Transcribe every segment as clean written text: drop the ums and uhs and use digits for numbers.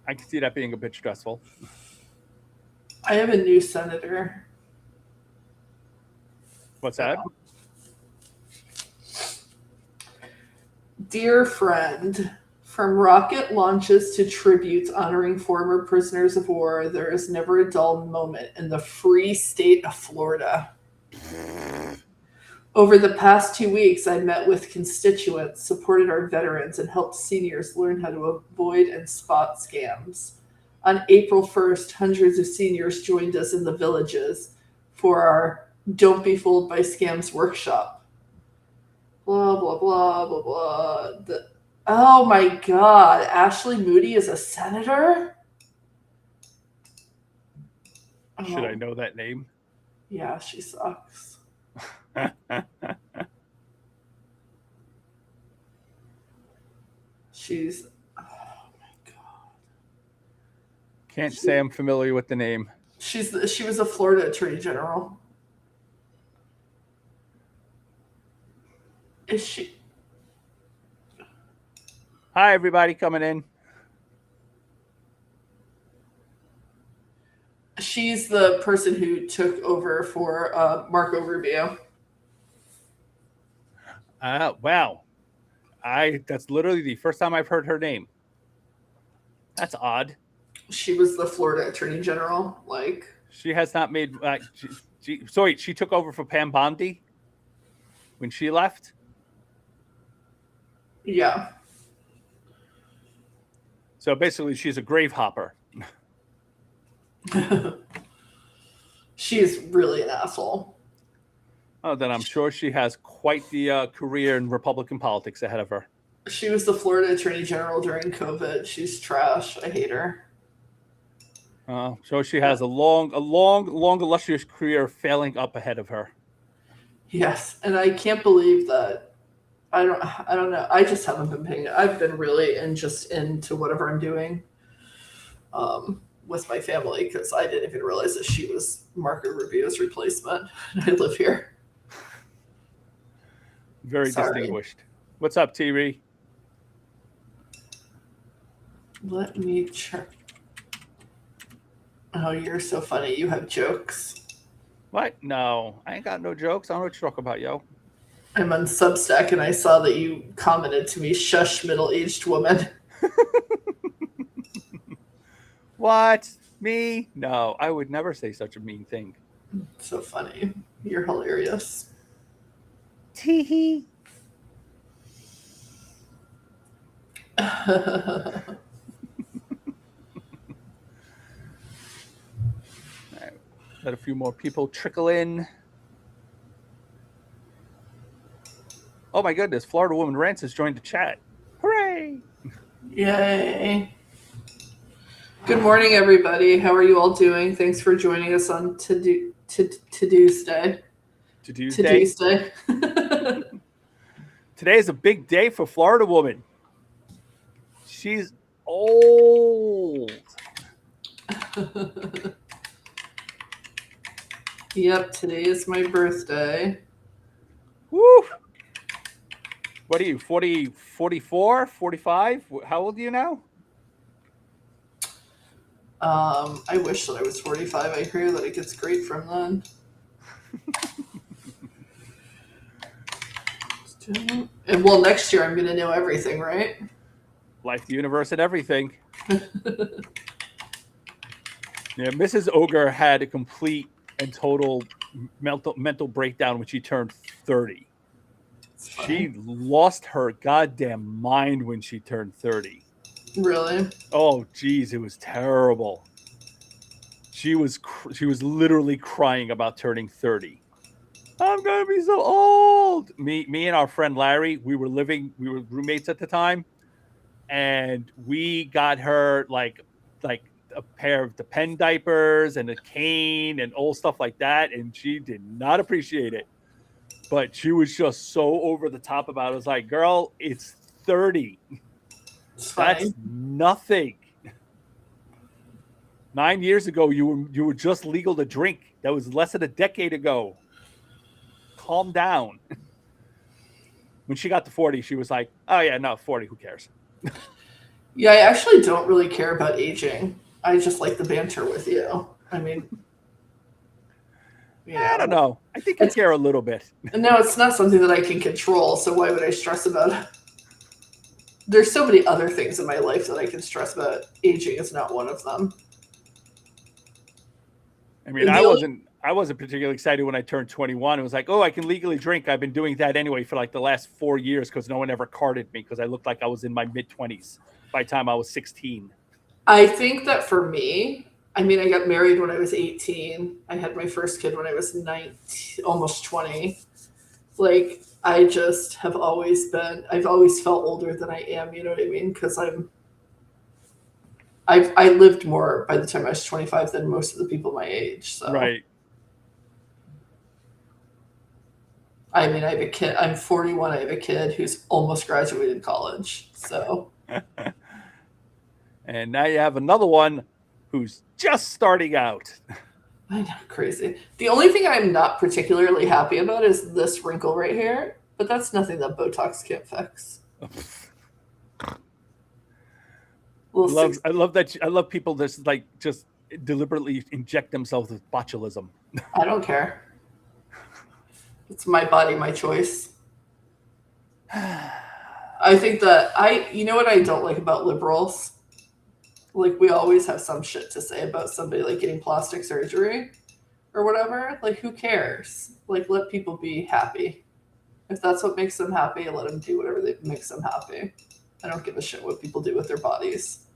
I can see that being a bit stressful. I have a new senator. What's that? So, dear friend, from rocket launches to tributes honoring former prisoners of war, there is never a dull moment in the free state of Florida. Over the past 2 weeks, I met with constituents, supported our veterans, and helped seniors learn how to avoid and spot scams. On April 1st, hundreds of seniors joined us in the villages for our Don't Be Fooled by Scams workshop. Blah, blah, blah, blah, blah. Oh my God, Ashley Moody is a senator? Should I Oh, know that name? yeah, she sucks. She's, oh my God. Can't say She, I'm familiar with the name. she was a Florida attorney general. Is she? Hi, everybody coming in. She's the person who took over for Marco Rubio. Wow. That's literally the first time I've heard her name. That's odd. She was the Florida attorney general. Like, She has not made. Sorry, she took over for Pam Bondi when she left. yeah. So basically, she's a grave hopper. She's really an asshole. Oh, then I'm sure she has quite the career in Republican politics ahead of her. She was the Florida attorney general during COVID. She's trash. I hate her. So she has a long, illustrious career failing up ahead of her. Yes, and I can't believe that. I don't know. I just haven't been paying. I've been really just into whatever I'm doing with my family because I didn't even realize that she was Marco Rubio's replacement. I live here. Very Sorry. distinguished. What's up, TV? Let me check. Oh, you're so funny. You have jokes. What? No, I ain't got no jokes. I don't know what you're talking about, yo. I'm on Substack and I saw that you commented to me, shush, middle aged woman. What? Me? No, I would never say such a mean thing. So funny. You're hilarious. Tee Let a few more people trickle in. Oh my goodness, Florida Woman Rants has joined the chat. Hooray! Yay. Good morning, everybody. How are you all doing? Thanks for joining us on To-Do's Day. To Tuesday. Today is a big day for Florida Woman. She's old. Yep, today is my birthday. Woo! What are you, 40, 44, 45? How old are you now? I wish that I was 45. I hear that it gets great from then. And well, next year I'm going to know everything, right? Life, the universe, and everything. Yeah, Mrs. Ogre had a complete and total mental breakdown when she turned 30. She lost her goddamn mind when she turned 30. Really? Oh, geez, it was terrible. She was literally crying about turning 30. I'm gonna be so old. Me and our friend Larry, we were roommates at the time, and we got her like a pair of the pen diapers and a cane and old stuff like that, and she did not appreciate it. But she was just so over the top about it. I was like, girl, it's 30. That's nothing. 9 years ago, you were just legal to drink. That was less than a decade ago. Calm down. When she got to 40, she was like, oh yeah, no, 40, who cares? Yeah, I actually don't really care about aging. I just like the banter with you. I mean, I don't know. I think I it's care a little bit. no, it's not something that I can control. So why would I stress about it? There's so many other things in my life that I can stress about. Aging is not one of them. I mean, I wasn't particularly excited when I turned 21. It was like, oh, I can legally drink. I've been doing that anyway for like the last 4 years because no one ever carded me because I looked like I was in my mid 20s by the time I was 16. I think that for me, I mean, I got married when I was 18. I had my first kid when I was 19, almost 20. Like, I just have always been, I've always felt older than I am, you know what I mean? Because I lived more by the time I was 25 than most of the people my age. So, Right. I mean, I have a kid, I'm 41. I have a kid who's almost graduated college. So, And now you have another one who's just starting out. I know, crazy. The only thing I'm not particularly happy about is this wrinkle right here, but that's nothing that Botox can't fix. I love that. I love people that like just deliberately inject themselves with botulism. I don't care. It's my body, my choice. I think that you know what I don't like about liberals? Like, we always have some shit to say about somebody like getting plastic surgery or whatever. Like, who cares? Like, let people be happy. If that's what makes them happy, let them do whatever makes them happy. I don't give a shit what people do with their bodies.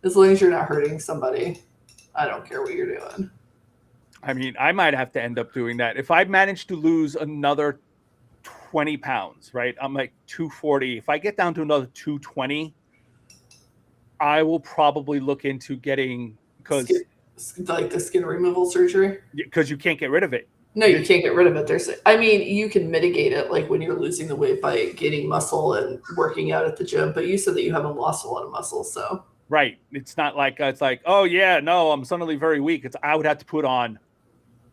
As long as you're not hurting somebody, I don't care what you're doing. I mean, I might have to end up doing that. If I manage to lose another 20 pounds, right? I'm like 240. If I get down to another 220, I will probably look into getting, because like the skin removal surgery, because you can't get rid of it. No, you can't get rid of it. I mean, you can mitigate it, like when you're losing the weight by gaining muscle and working out at the gym. But you said that you haven't lost a lot of muscle, so right. It's not like it's like, oh yeah, no, I'm suddenly very weak. I would have to put on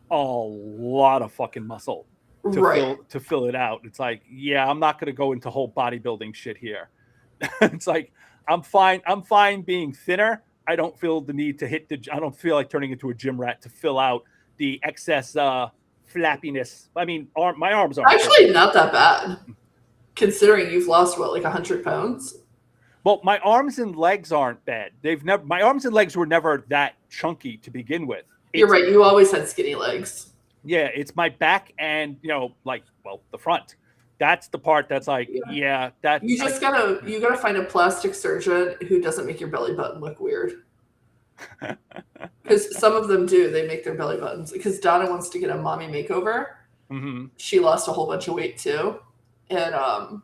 a lot of fucking muscle to fill it out. It's like, yeah, I'm not going to go into whole bodybuilding shit here. It's like, I'm fine being thinner. I don't feel the need to I don't feel like turning into a gym rat to fill out the excess flappiness. I mean, my arms aren't actually not that bad, considering you've lost what, like 100 pounds. Well, my arms and legs aren't bad. My arms and legs were never that chunky to begin with. You're right. You always had skinny legs. Yeah, it's my back and the front. That's the part that's like, that you just gotta find a plastic surgeon who doesn't make your belly button look weird. Because some of them do. They make their belly buttons. Because Donna wants to get a mommy makeover. Mm-hmm. She lost a whole bunch of weight too, and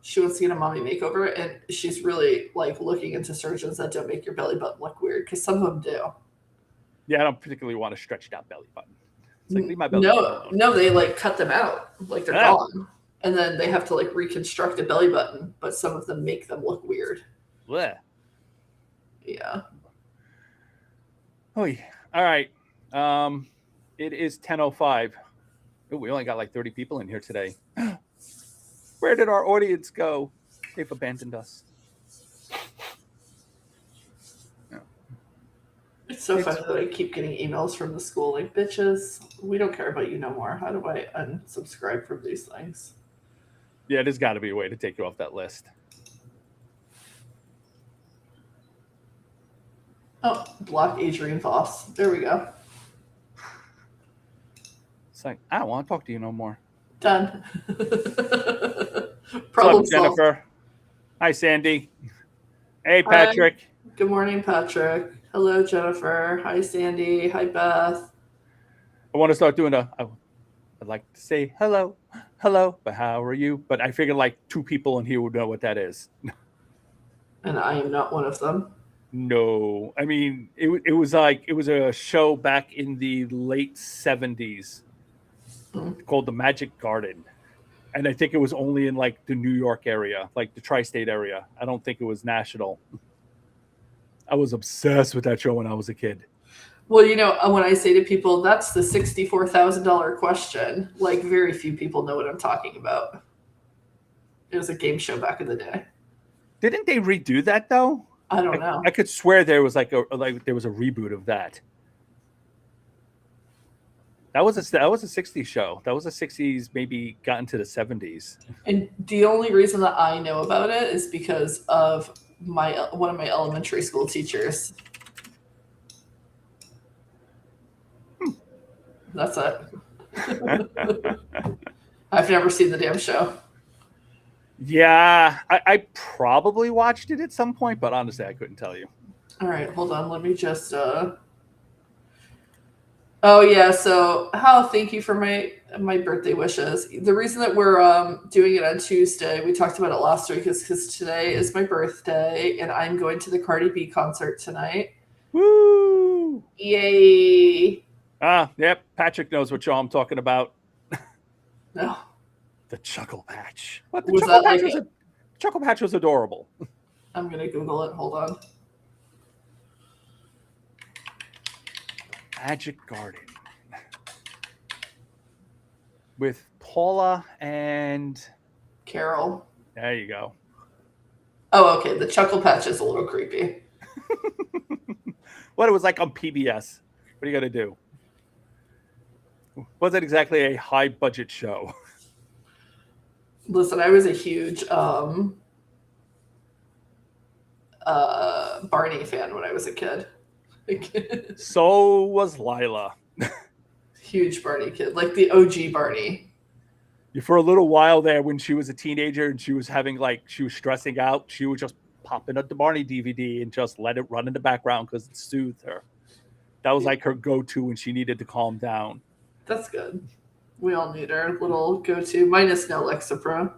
she wants to get a mommy makeover. And she's really like looking into surgeons that don't make your belly button look weird, because some of them do. Yeah, I don't particularly want a stretched out belly button. It's like, leave my belly button alone. No, they like cut them out, like they're gone, and then they have to like reconstruct a belly button. But some of them make them look weird. Blech. Yeah. Oh, yeah. All right. It is 10:05. Oh, we only got like 30 people in here today. Where did our audience go? They've abandoned us. It's so funny that I keep getting emails from the school like, bitches, we don't care about you no more. How do I unsubscribe from these things? Yeah, there's got to be a way to take you off that list. Oh, block Adrian Voss. There we go. It's like, I don't want to talk to you no more. Done. Problem solved. Jennifer. Hi, Sandy. Hey, Patrick. Hi. Good morning, Patrick. Hello, Jennifer. Hi, Sandy. Hi, Beth. I want to start doing I'd like to say hello, but how are you? But I figured like 2 people in here would know what that is. And I am not one of them. No. I mean, it was a show back in the late 70s called The Magic Garden. And I think it was only in like the New York area, like the tri-state area. I don't think it was national. I was obsessed with that show when I was a kid. Well, you know, when I say to people, that's the $64,000 question, like very few people know what I'm talking about. It was a game show back in the day. Didn't they redo that though? I don't know. I could swear there was there was a reboot of that. That was a '60s show. That was a '60s, maybe got into the '70s. And the only reason that I know about it is because of one of my elementary school teachers. That's it. I've never seen the damn show. Yeah, I probably watched it at some point, but honestly, I couldn't tell you. All right, hold on. Let me just. Oh yeah, so Hal, thank you for my birthday wishes. The reason that we're doing it on Tuesday, we talked about it last week, is because today is my birthday, and I'm going to the Cardi B concert tonight. Woo! Yay! Yep. Patrick knows what show I'm talking about. No. The Chuckle Patch. What the Was Chuckle that Patch like was Chuckle Patch was adorable. I'm gonna Google it. Hold on. Magic Garden with Paula and Carol. there you go. Oh, okay. The Chuckle Patch is a little creepy. What it was like on PBS. What are you gonna do? Wasn't exactly a high budget show. Listen, I was a huge Barney fan when I was a kid. So was Lila. Huge Barney kid, like the OG Barney. For a little while there, when she was a teenager and she was she was stressing out, she would just pop in the Barney DVD and just let it run in the background because it soothed her. That was like her go-to when she needed to calm down. That's good. We all need our little go-to. Minus no Lexapro.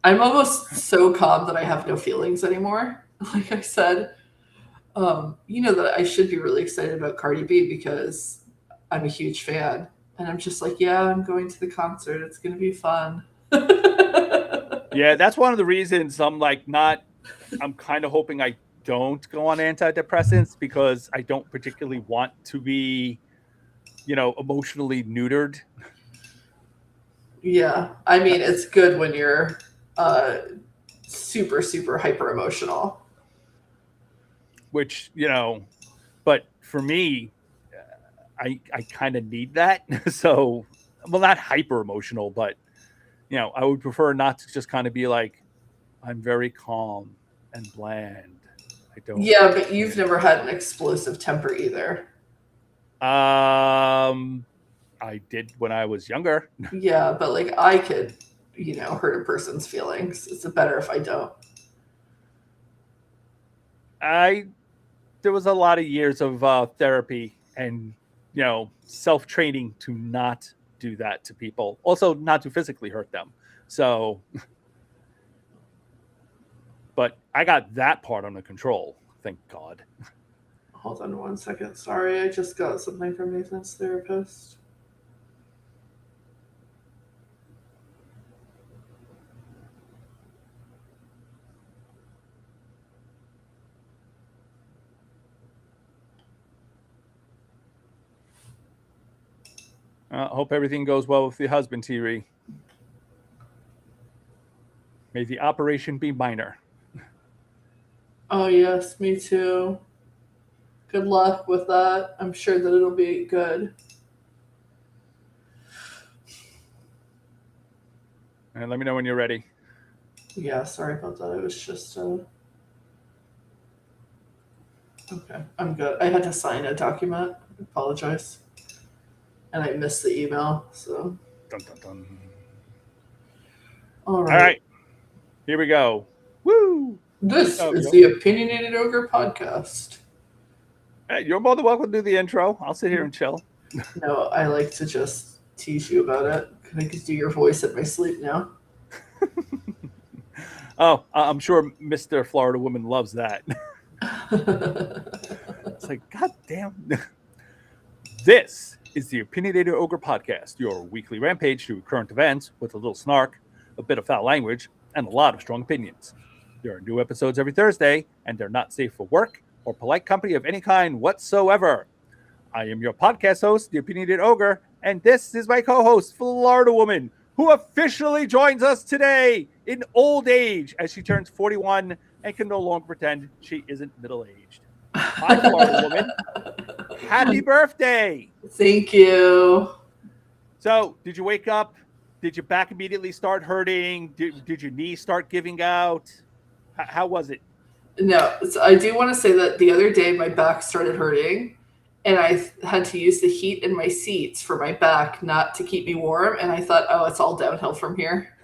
I'm almost so calm that I have no feelings anymore. Like I said, you know that I should be really excited about Cardi B because I'm a huge fan. And I'm just like, yeah, I'm going to the concert. It's going to be fun. Yeah, that's one of the reasons I'm kind of hoping I don't go on antidepressants because I don't particularly want to be, emotionally neutered. Yeah. I mean, it's good when you're super, super hyper emotional. Which, but for me, I kind of need that. So, well, not hyper emotional, but, I would prefer not to just kind of be like, I'm very calm and bland. I don't. Yeah, but you've never had an explosive temper either. I did when I was younger. Yeah, but like I could, hurt a person's feelings. It's better if I don't. There was a lot of years of therapy and, self-training to not do that to people. Also not to physically hurt them. So, but I got that part under control. Thank God. Hold on 1 second. Sorry, I just got something from Nathan's therapist. Hope everything goes well with the husband, T-Ree. May the operation be minor. Oh, yes, me too. Good luck with that. I'm sure that it'll be good. And let me know when you're ready. Yeah, sorry about that. It was just... Okay, I'm good. I had to sign a document. I apologize. And I missed the email, so... Dun, dun, dun. All right. All right. Here we go. Woo! This is the Opinionated Ogre podcast. Hey, you're more than welcome to do the intro. I'll sit here and chill. No, I like to just tease you about it. I can do your voice at my sleep now. Oh, I'm sure Mr. Florida Woman loves that. It's like, God damn. This is the Opinionated Ogre podcast, your weekly rampage through current events with a little snark, a bit of foul language, and a lot of strong opinions. There are new episodes every Thursday, and they're not safe for work or polite company of any kind whatsoever. I am your podcast host, the Opinionated Ogre, and this is my co-host, Florida Woman, who officially joins us today in old age as she turns 41 and can no longer pretend she isn't middle-aged. Hi, Florida woman. Happy birthday. Thank you. So, did you wake up? Did your back immediately start hurting? Did your knee start giving out? How was it? No, so I do want to say that the other day my back started hurting and I had to use the heat in my seats for my back not to keep me warm. And I thought, oh, it's all downhill from here.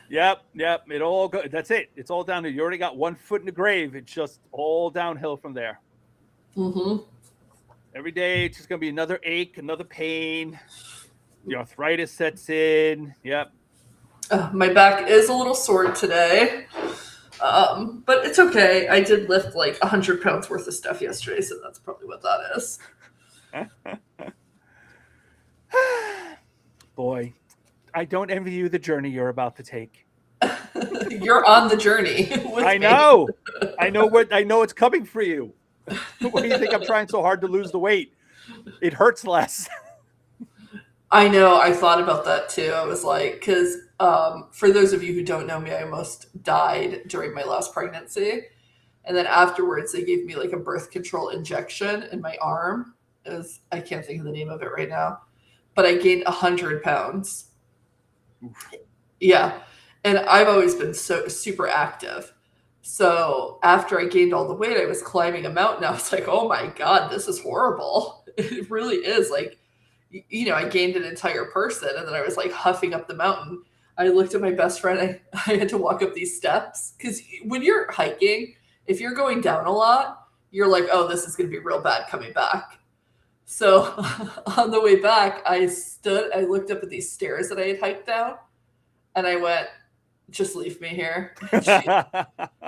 Yep. It all go. That's it. It's all down. You already got one foot in the grave. It's just all downhill from there. Mm-hmm. Every day, it's just gonna be another ache, another pain. The arthritis sets in. Yep. My back is a little sore today, but it's okay. I did lift like 100 pounds worth of stuff yesterday, so that's probably what that is. Boy, I don't envy you the journey you're about to take. You're on the journey. I know. I know it's coming for you. What do you think I'm trying so hard to lose the weight? It hurts less. I know. I thought about that too. I was like, because for those of you who don't know me, I almost died during my last pregnancy. And then afterwards, they gave me like a birth control injection in my arm. I can't think of the name of it right now, but I gained 100 pounds. Oof. Yeah. And I've always been so super active. So after I gained all the weight, I was climbing a mountain. I was like, oh my God, this is horrible. It really is. Like, you know, I gained an entire person and then I was like huffing up the mountain. I looked at my best friend. I had to walk up these steps because when you're hiking, if you're going down a lot, you're like, oh, this is going to be real bad coming back. So on the way back, I looked up at these stairs that I had hiked down and I went, just leave me here. I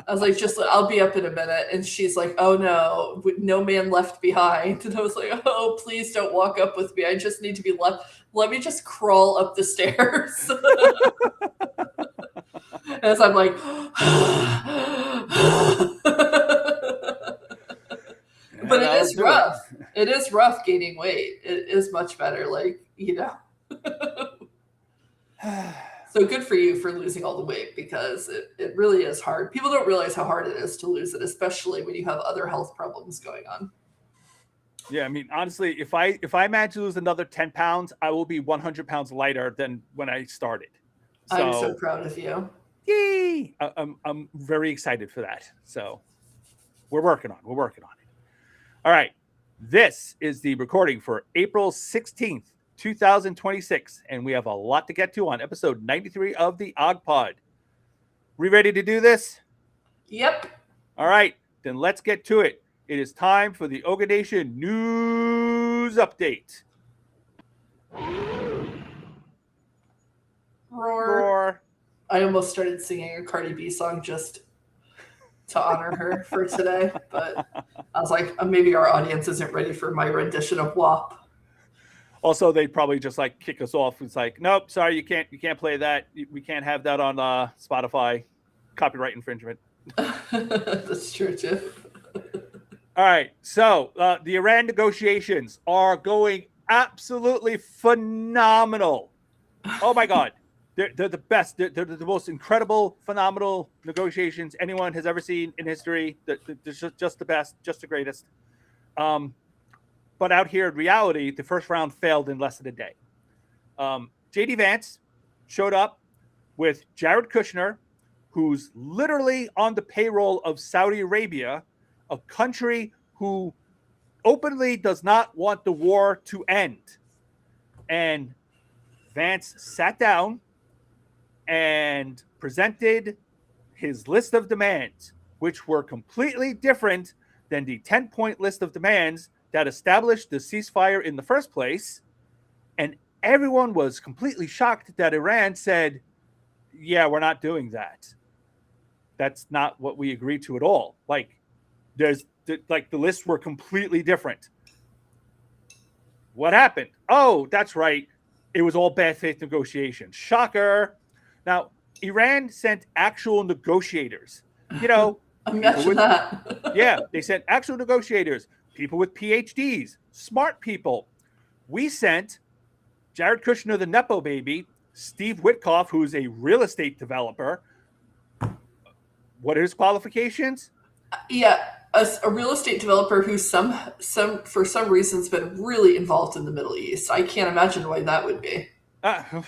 was like, I'll be up in a minute. And she's like, oh no, no man left behind. And I was like, oh, please don't walk up with me. I just need to be left. Let me just crawl up the stairs. As I'm like, but it is rough. It is rough gaining weight. It is much better. Like, you know. So good for you for losing all the weight because it really is hard. People don't realize how hard it is to lose it, especially when you have other health problems going on. Yeah, I mean, honestly, if I manage to lose another 10 pounds, I will be 100 pounds lighter than when I started. So, I'm so proud of you. Yay! I'm very excited for that. So we're working on it. All right. This is the recording for April 16th. 2026, and we have a lot to get to on episode 93 of the Og Pod. We ready to do this? Yep. All right, then let's get to it. It is time for the Oga Nation news update. Roar. I almost started singing a Cardi B song just to honor her for today, but I was like, maybe our audience isn't ready for my rendition of WAP. Also, they'd probably just like kick us off. It's like, nope, sorry, you can't play that. We can't have that on Spotify. Copyright infringement. That's true too. All right, so the Iran negotiations are going absolutely phenomenal. Oh my God, they're the best. They're the most incredible, phenomenal negotiations anyone has ever seen in history. They're just the best, just the greatest. But out here in reality, the first round failed in less than a day. J.D. Vance showed up with Jared Kushner, who's literally on the payroll of Saudi Arabia, a country who openly does not want the war to end. And Vance sat down and presented his list of demands, which were completely different than the 10-point list of demands that established the ceasefire in the first place. And everyone was completely shocked that Iran said, yeah, we're not doing that. That's not what we agreed to at all. Like, the lists were completely different. What happened? Oh, that's right. It was all bad faith negotiations. Shocker. Now, Iran sent actual negotiators. You know, imagine that. Yeah, they sent actual negotiators. People with PhDs, smart people. We sent Jared Kushner, the Nepo baby, Steve Witkoff, who's a real estate developer, What are his qualifications? Yeah, a real estate developer who for some reason has been really involved in the Middle East. I can't imagine why that would be. I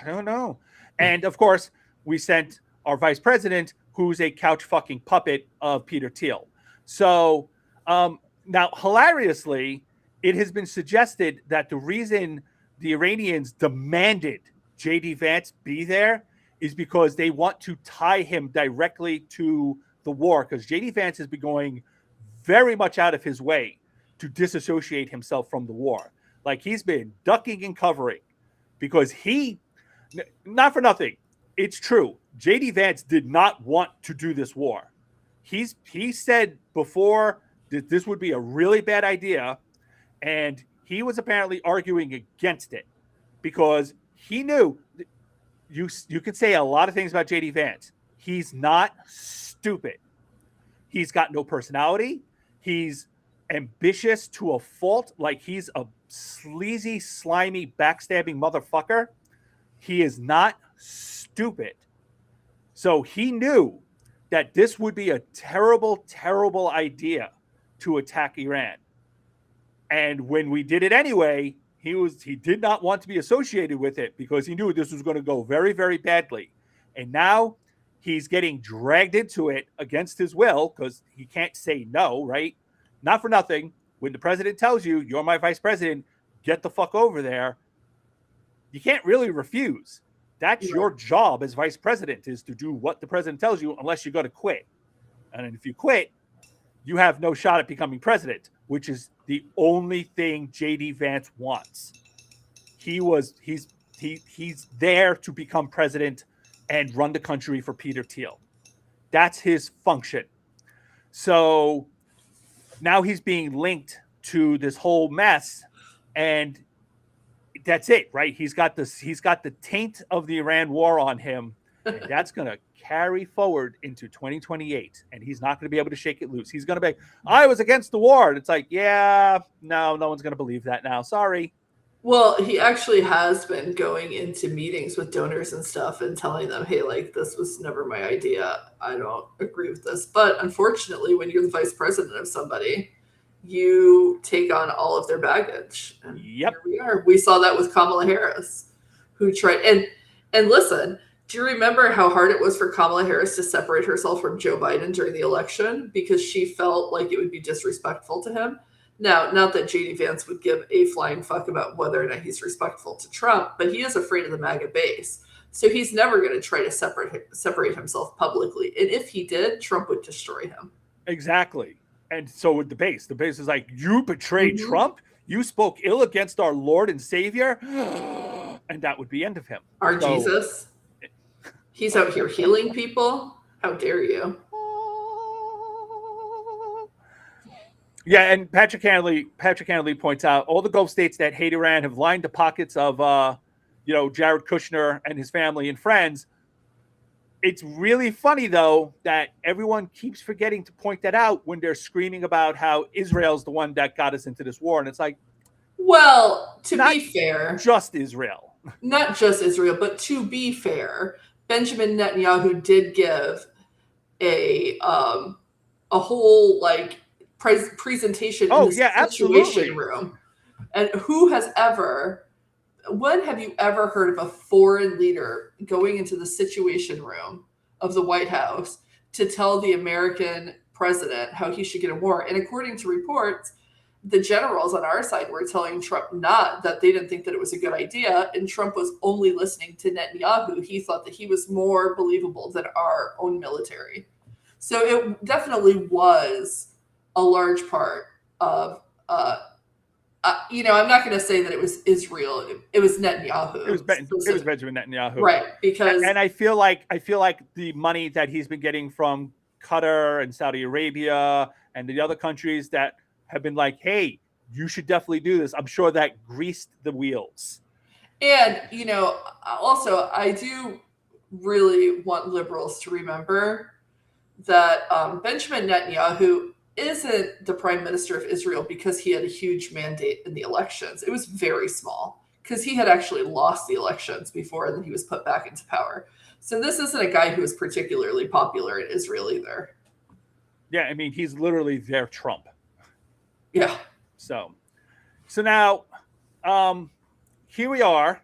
don't know. And of course, we sent our vice president, who's a couch fucking puppet of Peter Thiel. So now, hilariously, it has been suggested that the reason the Iranians demanded JD Vance be there is because they want to tie him directly to the war, because JD Vance has been going very much out of his way to disassociate himself from the war. Like, he's been ducking and covering because not for nothing, it's true. JD Vance did not want to do this war. He said before that this would be a really bad idea, and he was apparently arguing against it because he knew you could say a lot of things about JD Vance. He's not stupid. He's got no personality. He's ambitious to a fault. Like, he's a sleazy, slimy, backstabbing motherfucker. He is not stupid. So he knew that this would be a terrible, terrible idea to attack Iran. And when we did it anyway, he did not want to be associated with it because he knew this was going to go very, very badly. And now he's getting dragged into it against his will because he can't say no, right? Not for nothing. When the president tells you, you're my vice president, get the fuck over there, you can't really refuse. That's your job as vice president, is to do what the president tells you, unless you're going to quit. And if you quit, you have no shot at becoming president, which is the only thing JD Vance wants. He's there to become president and run the country for Peter Thiel. That's his function. So now he's being linked to this whole mess, and that's it, right? He's got the taint of the Iran war on him, and that's going to carry forward into 2028, and he's not going to be able to shake it loose. He's going to be, I was against the war. And it's like, yeah, no one's going to believe that now. Sorry. Well, he actually has been going into meetings with donors and stuff and telling them, hey, like, this was never my idea. I don't agree with this. But unfortunately, when you're the vice president of somebody, you take on all of their baggage. And yep. Here we are. We saw that with Kamala Harris, who tried. And listen, do you remember how hard it was for Kamala Harris to separate herself from Joe Biden during the election because she felt like it would be disrespectful to him? Now, not that JD Vance would give a flying fuck about whether or not he's respectful to Trump, but he is afraid of the MAGA base. So he's never going to try to separate himself publicly. And if he did, Trump would destroy him. Exactly. And so would the base. The base is like, you betrayed Trump? You spoke ill against our Lord and Savior? And that would be the end of him. Our Jesus? He's out here healing people? How dare you? Yeah, and Patrick Hanley points out all the Gulf states that hate Iran have lined the pockets of, Jared Kushner and his family and friends. It's really funny, though, that everyone keeps forgetting to point that out when they're screaming about how Israel's the one that got us into this war. And it's like, well, to be fair, just Israel. Not just Israel, but to be fair, Benjamin Netanyahu did give a whole presentation in the Situation Room. And when have you ever heard of a foreign leader going into the Situation Room of the White House to tell the American president how he should get a war? And according to reports, the generals on our side were telling Trump that they didn't think that it was a good idea, and Trump was only listening to Netanyahu. He thought that he was more believable than our own military. So it definitely was a large part of, I'm not going to say that it was Israel. It was Netanyahu. It was Benjamin Netanyahu, right? Because and I feel like the money that he's been getting from Qatar and Saudi Arabia and the other countries that have been like, hey, you should definitely do this, I'm sure that greased the wheels. And also, I do really want liberals to remember that Benjamin Netanyahu isn't the prime minister of Israel because he had a huge mandate in the elections. It was very small because he had actually lost the elections before, and then he was put back into power. So this isn't a guy who is particularly popular in Israel either. Yeah, I mean, he's literally their Trump. Yeah. So now, here we are.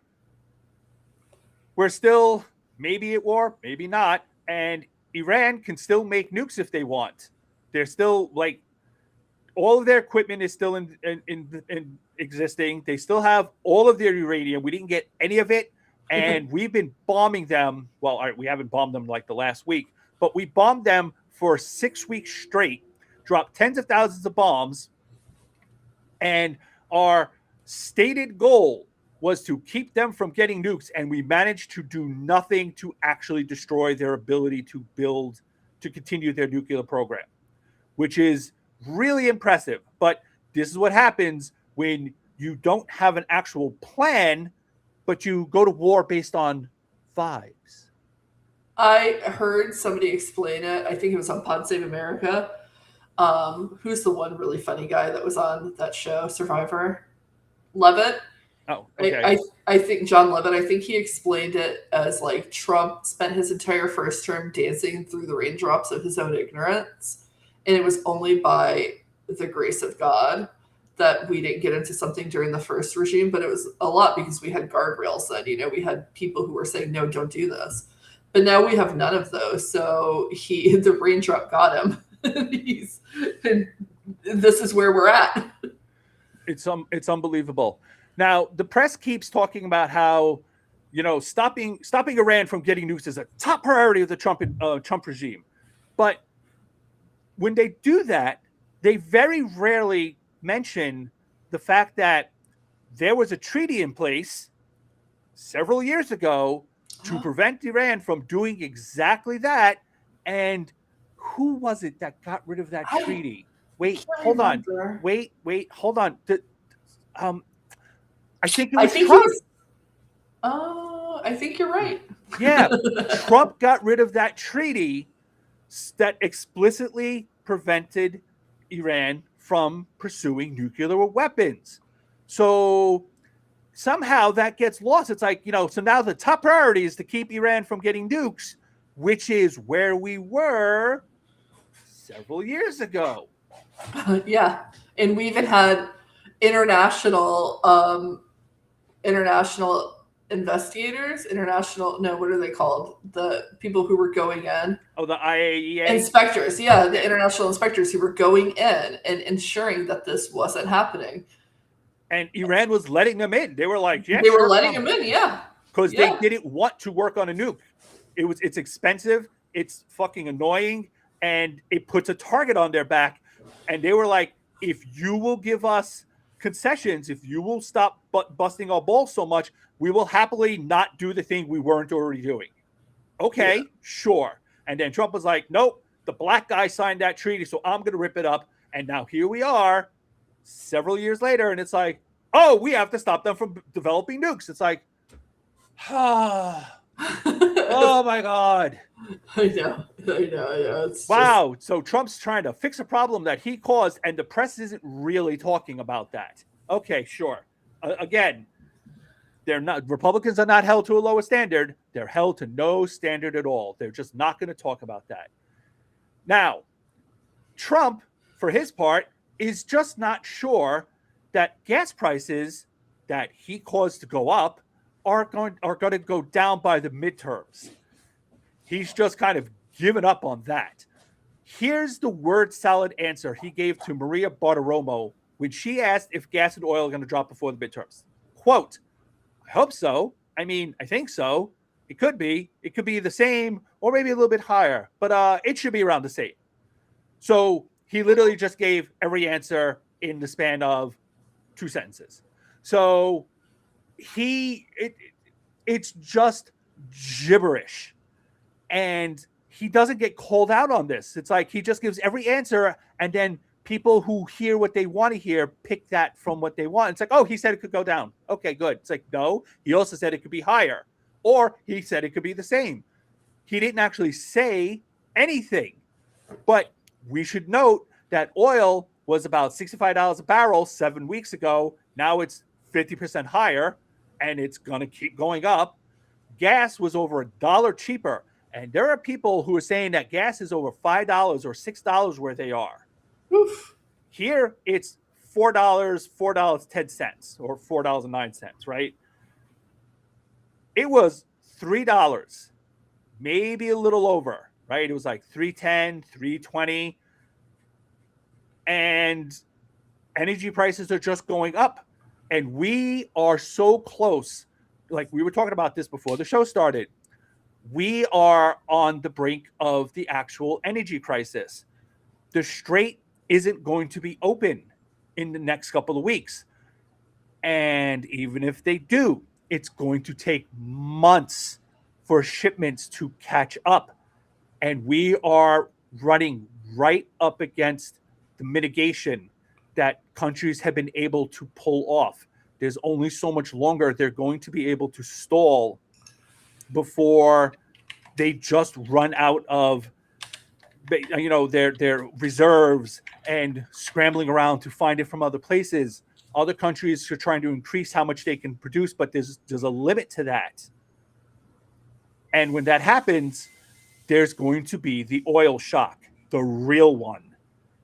We're still maybe at war, maybe not, and Iran can still make nukes if they want. They're still like all of their equipment is still in existing. They still have all of their uranium. We didn't get any of it, and we've been bombing them. Well, all right, we haven't bombed them like the last week, but we bombed them for 6 weeks straight, dropped tens of thousands of bombs, and our stated goal was to keep them from getting nukes, and we managed to do nothing to actually destroy their ability to build, to continue their nuclear program, which is really impressive. But this is what happens when you don't have an actual plan, but you go to war based on vibes. I heard somebody explain it. I think it was on Pod Save America. Who's the one really funny guy that was on that show, Survivor? Levitt. Oh, okay. I think John Levitt, I think he explained it as like Trump spent his entire first term dancing through the raindrops of his own ignorance. And it was only by the grace of God that we didn't get into something during the first regime, but it was a lot because we had guardrails then. We had people who were saying, no, don't do this. But now we have none of those. So the raindrop got him. And this is where we're at. It's unbelievable. Now, the press keeps talking about how, stopping Iran from getting nukes is a top priority of the Trump regime. But when they do that, they very rarely mention the fact that there was a treaty in place several years ago to prevent Iran from doing exactly that. And who was it that got rid of that treaty? Wait, hold on. Wait, hold on. I think it was Trump. I think you're right. Yeah, Trump got rid of that treaty that explicitly prevented Iran from pursuing nuclear weapons. So somehow that gets lost. It's like, so now the top priority is to keep Iran from getting nukes, which is where we were several years ago. Yeah. And we even had international investigators, what are they called? The people who were going in. Oh, the IAEA? Inspectors, yeah, the international inspectors who were going in and ensuring that this wasn't happening. And Iran was letting them in. They were like, yeah, they were letting them in, yeah. Because they didn't want to work on a nuke. It's expensive, it's fucking annoying, and it puts a target on their back. And they were like, if you will give us concessions, if you will stop busting our balls so much, we will happily not do the thing we weren't already doing. Okay, sure. And then Trump was like, nope, the black guy signed that treaty, so I'm going to rip it up. And now here we are several years later, and it's like, oh, we have to stop them from developing nukes. It's like, oh my God. I know. Wow. So Trump's trying to fix a problem that he caused, and the press isn't really talking about that. Okay, sure. Again, Republicans are not held to a lower standard. They're held to no standard at all. They're just not going to talk about that. Now, Trump, for his part, is just not sure that gas prices that he caused to go up are going to go down by the midterms. He's just kind of given up on that. Here's the word salad answer he gave to Maria Bartiromo when she asked if gas and oil are going to drop before the midterms. Quote, I hope so. I mean, I think so. It could be. It could be the same or maybe a little bit higher, but it should be around the same. So he literally just gave every answer in the span of 2 sentences. So it's just gibberish. And he doesn't get called out on this. It's like he just gives every answer, and then people who hear what they want to hear pick that from what they want. It's like, oh, he said it could go down. Okay, good. It's like, no, he also said it could be higher. Or he said it could be the same. He didn't actually say anything. But we should note that oil was about $65 a barrel 7 weeks ago. Now it's 50% higher, and it's going to keep going up. gas was over $1 cheaper. And there are people who are saying that gas is over $5 or $6 where they are. Oof. Here it's $4.10 or $4.09, right? It was $3, maybe a little over, right? It was like 310, 320. And energy prices are just going up. And we are so close. Like we were talking about this before the show started. We are on the brink of the actual energy crisis. The strait isn't going to be open in the next couple of weeks. And even if they do, it's going to take months for shipments to catch up. And we are running right up against the mitigation that countries have been able to pull off. There's only so much longer they're going to be able to stall before they just run out of their reserves and scrambling around to find it from other places. Other countries are trying to increase how much they can produce, but there's a limit to that. And when that happens, there's going to be the oil shock, the real one,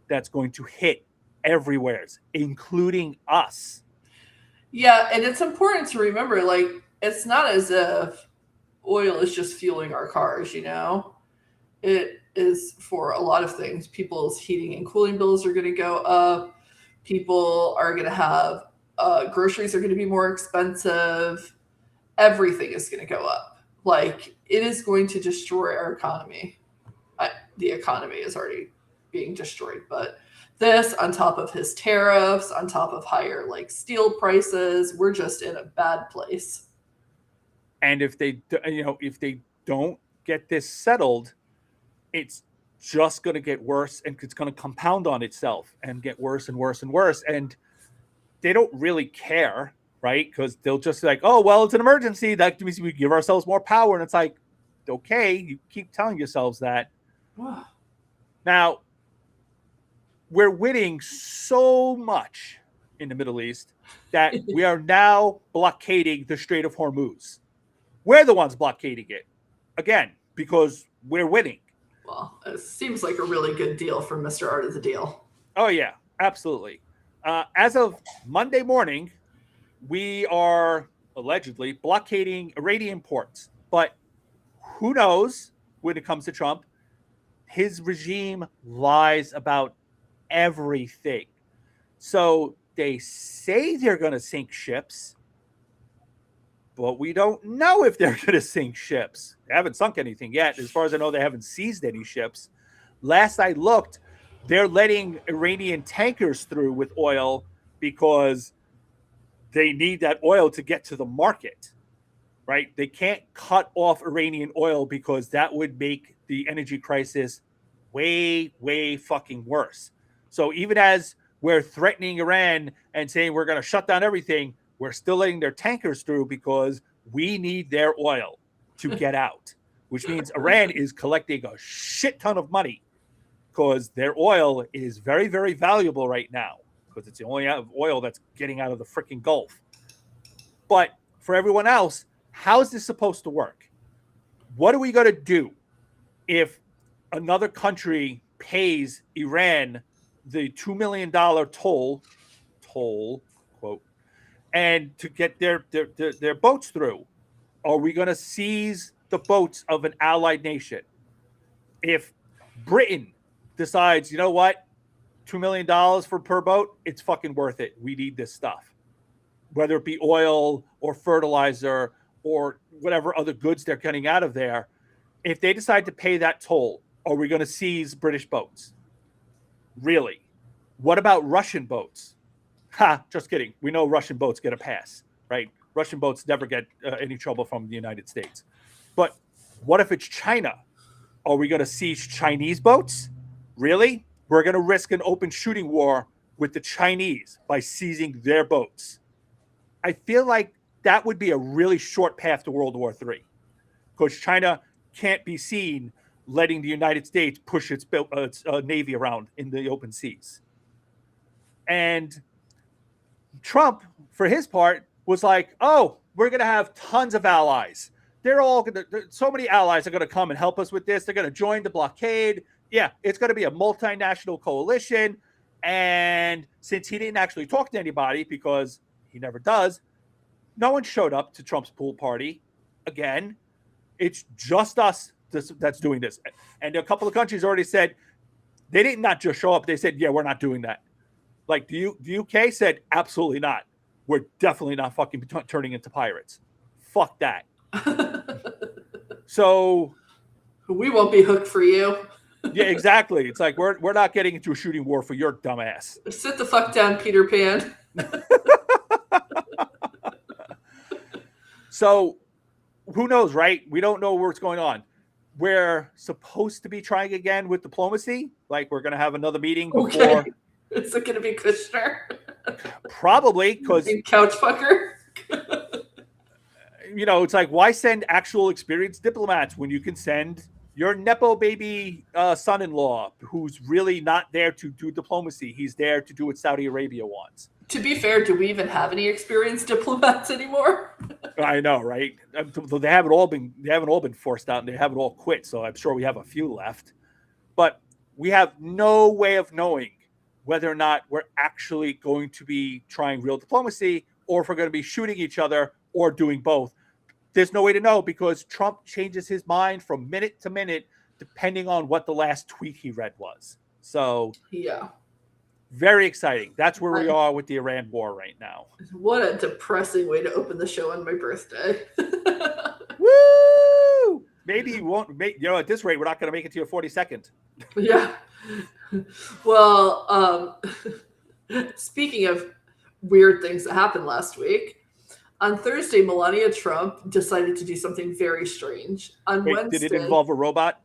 that's going to hit everywhere, including us. Yeah, and it's important to remember, like, it's not as if oil is just fueling our cars, It is for a lot of things. People's heating and cooling bills are going to go up. People are going to have groceries are going to be more expensive. Everything is going to go up. Like, it is going to destroy our economy. The economy is already being destroyed, but this on top of his tariffs, on top of higher like steel prices, we're just in a bad place. And if they don't get this settled, it's just going to get worse, and it's going to compound on itself and get worse and worse and worse. And they don't really care, right? Because they'll just be like, oh, well, it's an emergency. That means we give ourselves more power. And it's like, okay, you keep telling yourselves that. Now, we're winning so much in the Middle East that we are now blockading the Strait of Hormuz. We're the ones blockading it. Again, because we're winning. Well, it seems like a really good deal for Mr. Art of the Deal. Oh, yeah, absolutely. As of Monday morning, we are allegedly blockading Iranian ports. But who knows when it comes to Trump? His regime lies about everything. So they say they're going to sink ships, but we don't know if they're going to sink ships. They haven't sunk anything yet. As far as I know, they haven't seized any ships. Last I looked, they're letting Iranian tankers through with oil because they need that oil to get to the market, right? They can't cut off Iranian oil because that would make the energy crisis way, way fucking worse. So even as we're threatening Iran and saying we're going to shut down everything, we're still letting their tankers through because we need their oil to get out, which means Iran is collecting a shit ton of money because their oil is very, very valuable right now because it's the only oil that's getting out of the freaking Gulf. But for everyone else, how is this supposed to work? What are we going to do if another country pays Iran the $2 million toll, quote, and to get their boats through? Are we going to seize the boats of an allied nation? If Britain decides, you know what, $2 million for per boat, it's fucking worth it. We need this stuff. Whether it be oil or fertilizer or whatever other goods they're getting out of there, if they decide to pay that toll, are we going to seize British boats? Really? What about Russian boats? Ha, just kidding. We know Russian boats get a pass, right? Russian boats never get any trouble from the United States. But what if it's China? Are we going to seize Chinese boats? Really? We're going to risk an open shooting war with the Chinese by seizing their boats. I feel like that would be a really short path to World War III because China can't be seen letting the United States push its navy around in the open seas. And Trump, for his part, was like, oh, we're going to have tons of allies. they're all going to, so many allies are going to come and help us with this. They're going to join the blockade. Yeah, it's going to be a multinational coalition. And since he didn't actually talk to anybody, because he never does, no one showed up to Trump's pool party again. It's just us that's doing this. And a couple of countries already said they did not just show up. They said, yeah, we're not doing that. Like the UK said, absolutely not. We're definitely not fucking turning into pirates. Fuck that. So we won't be hooked for you. Yeah, exactly. It's like we're not getting into a shooting war for your dumbass. Sit the fuck down, Peter Pan. So who knows, right? We don't know what's going on. We're supposed to be trying again with diplomacy. Like we're going to have another meeting before. Okay. Is it going to be Kushner? Probably, because couch fucker. You know, it's like, why send actual experienced diplomats when you can send your Nepo baby son-in-law who's really not there to do diplomacy? He's there to do what Saudi Arabia wants. To be fair, do we even have any experienced diplomats anymore? I know, right? They haven't all been forced out, and they haven't all quit. So I'm sure we have a few left, but we have no way of knowing whether or not we're actually going to be trying real diplomacy, or if we're going to be shooting each other, or doing both. There's no way to know, because Trump changes his mind from minute to minute, depending on what the last tweet he read was. So yeah, very exciting. That's where we are with the Iran war right now. What a depressing way to open the show on my birthday. Woo! Maybe you won't make, at this rate, we're not going to make it to your 42nd. Yeah. Well, speaking of weird things that happened last week, on Thursday, Melania Trump decided to do something very strange. On Wednesday, did it involve a robot?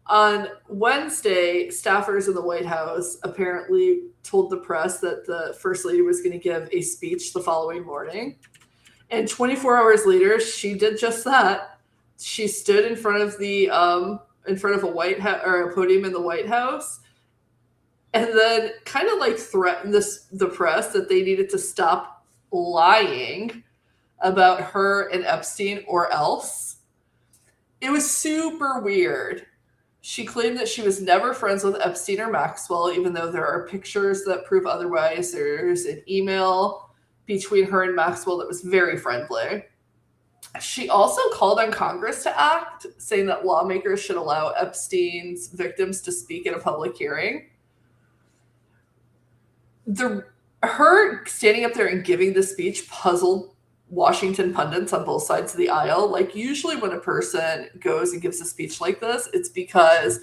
On Wednesday, staffers in the White House apparently told the press that the First Lady was going to give a speech the following morning. And 24 hours later, she did just that. She stood in front of a podium in the White House, and then kind of like threatened the press that they needed to stop lying about her and Epstein or else. It was super weird. She claimed that she was never friends with Epstein or Maxwell, even though there are pictures that prove otherwise. There's an email between her and Maxwell that was very friendly. She also called on Congress to act, saying that lawmakers should allow Epstein's victims to speak at a public hearing. Her standing up there and giving the speech puzzled Washington pundits on both sides of the aisle. Like, usually when a person goes and gives a speech like this, it's because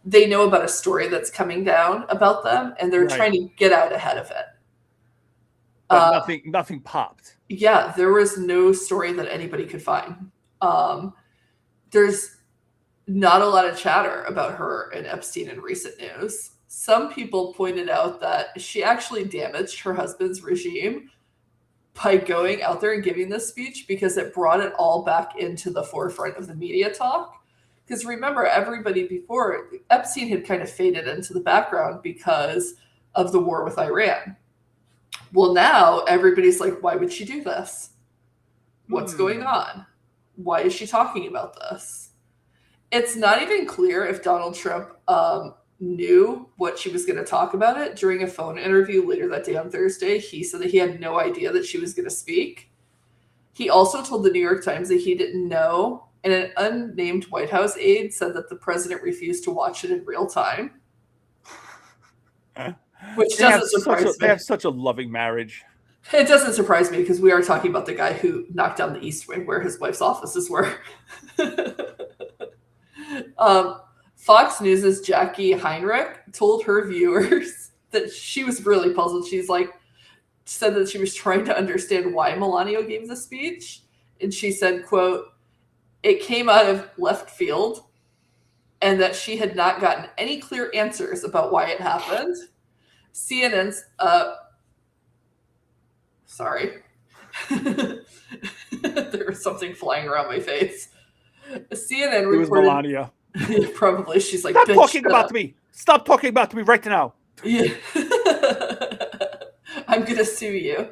they know about a story that's coming down about them, and they're trying to get out ahead of it. But nothing popped. Yeah, there was no story that anybody could find. There's not a lot of chatter about her and Epstein in recent news. Some people pointed out that she actually damaged her husband's regime by going out there and giving this speech, because it brought it all back into the forefront of the media talk. Because remember, everybody before, Epstein had kind of faded into the background because of the war with Iran. Well, now everybody's like, why would she do this? What's going on? Why is she talking about this? It's not even clear if Donald Trump knew what she was going to talk about it. During a phone interview later that day on Thursday, he said that he had no idea that she was going to speak. He also told the New York Times that he didn't know, and an unnamed White House aide said that the president refused to watch it in real time. Which doesn't surprise me. They have such a loving marriage. It doesn't surprise me, because we are talking about the guy who knocked down the East Wing where his wife's offices were. Fox News' Jackie Heinrich told her viewers that she was really puzzled. Said that she was trying to understand why Melania gave the speech. And she said, quote, "It came out of left field," and that she had not gotten any clear answers about why it happened. CNN's, sorry. There was something flying around my face. CNN reported. It was Melania. Probably. She's like, stop talking about me. Stop talking about me right now. Yeah. I'm going to sue you.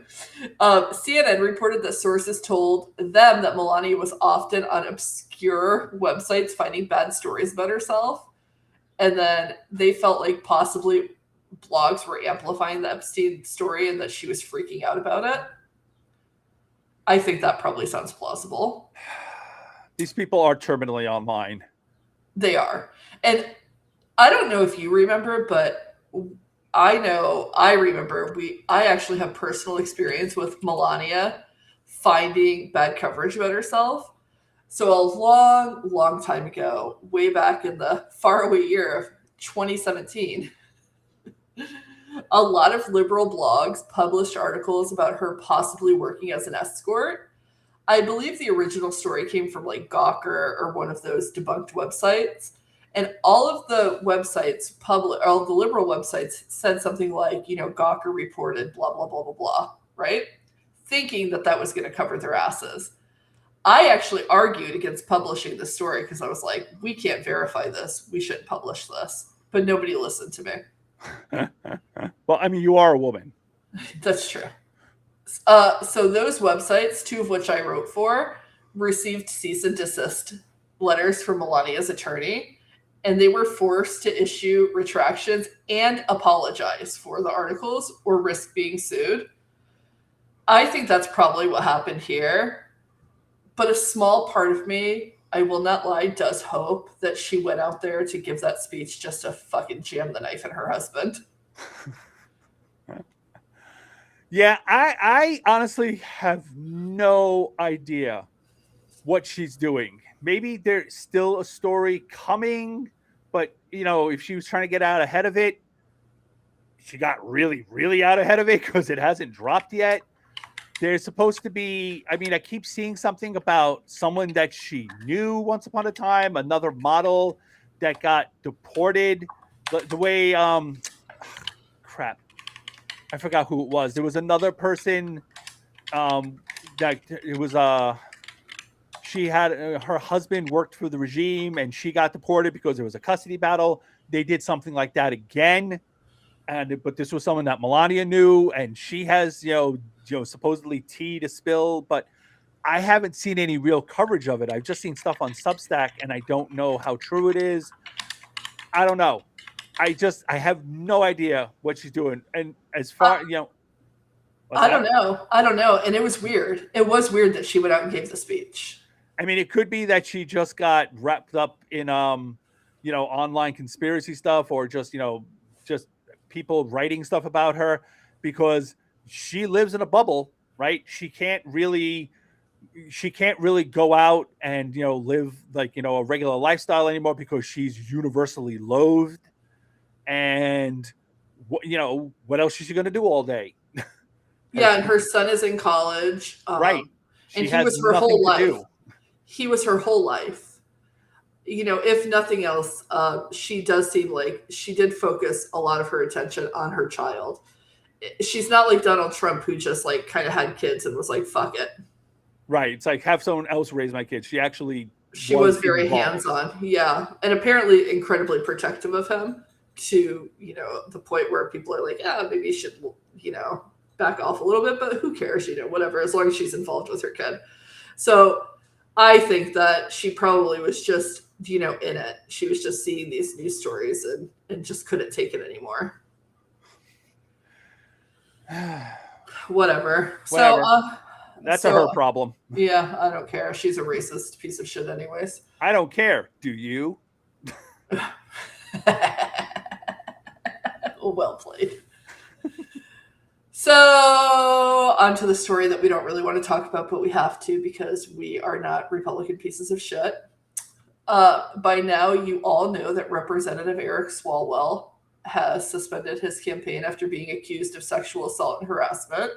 CNN reported that sources told them that Melania was often on obscure websites finding bad stories about herself. And then they felt like possibly blogs were amplifying the Epstein story and that she was freaking out about it. I think that probably sounds plausible. These people are terminally online. They are. And I don't know if you remember, but I remember I actually have personal experience with Melania finding bad coverage about herself. So a long time ago, way back in the faraway year of 2017, a lot of liberal blogs published articles about her possibly working as an escort. I believe the original story came from like Gawker or one of those debunked websites. And all of the websites, all the liberal websites said something like, Gawker reported blah, blah, blah, blah, blah, right? Thinking that that was going to cover their asses. I actually argued against publishing the story because I was like, we can't verify this. We shouldn't publish this. But nobody listened to me. Well, I mean, you are a woman. That's true. So those websites, two of which I wrote for, received cease and desist letters from Melania's attorney, and they were forced to issue retractions and apologize for the articles or risk being sued. I think that's probably what happened here. But a small part of me, I will not lie, does hope that she went out there to give that speech just to fucking jam the knife in her husband. Yeah, I honestly have no idea what she's doing. Maybe there's still a story coming, but if she was trying to get out ahead of it, she got really, really out ahead of it because it hasn't dropped yet. There's supposed to be, I keep seeing something about someone that she knew once upon a time, another model that got deported. The way, crap, I forgot who it was. There was another person that it was, she had, her husband worked for the regime and she got deported because there was a custody battle. They did something like that again. But this was someone that Melania knew, and she has, supposedly tea to spill, but I haven't seen any real coverage of it. I've just seen stuff on Substack, and I don't know how true it is. I don't know. I have no idea what she's doing. And as far, I don't know. And it was weird. It was weird that she went out and gave the speech. It could be that she just got wrapped up in, online conspiracy stuff, or just people writing stuff about her, because she lives in a bubble, right? She can't really go out and live like a regular lifestyle anymore because she's universally loathed. And what else is she going to do all day? Yeah, and her son is in college, right? And he was her whole life. He was her whole life. If nothing else, she does seem like she did focus a lot of her attention on her child. She's not like Donald Trump, who just like kind of had kids and was like, fuck it. Right. It's like, have someone else raise my kids. She was very hands-on. Yeah. And apparently incredibly protective of him to, the point where people are like, maybe you should, back off a little bit, but who cares, whatever, as long as she's involved with her kid. So I think that she probably was just, in it. She was just seeing these news stories and just couldn't take it anymore. Whatever. So that's her problem. Yeah, I don't care. She's a racist piece of shit anyways. I don't care. Do you? Well played. So, on to the story that we don't really want to talk about, but we have to because we are not Republican pieces of shit. By now, you all know that Representative Eric Swalwell has suspended his campaign after being accused of sexual assault and harassment.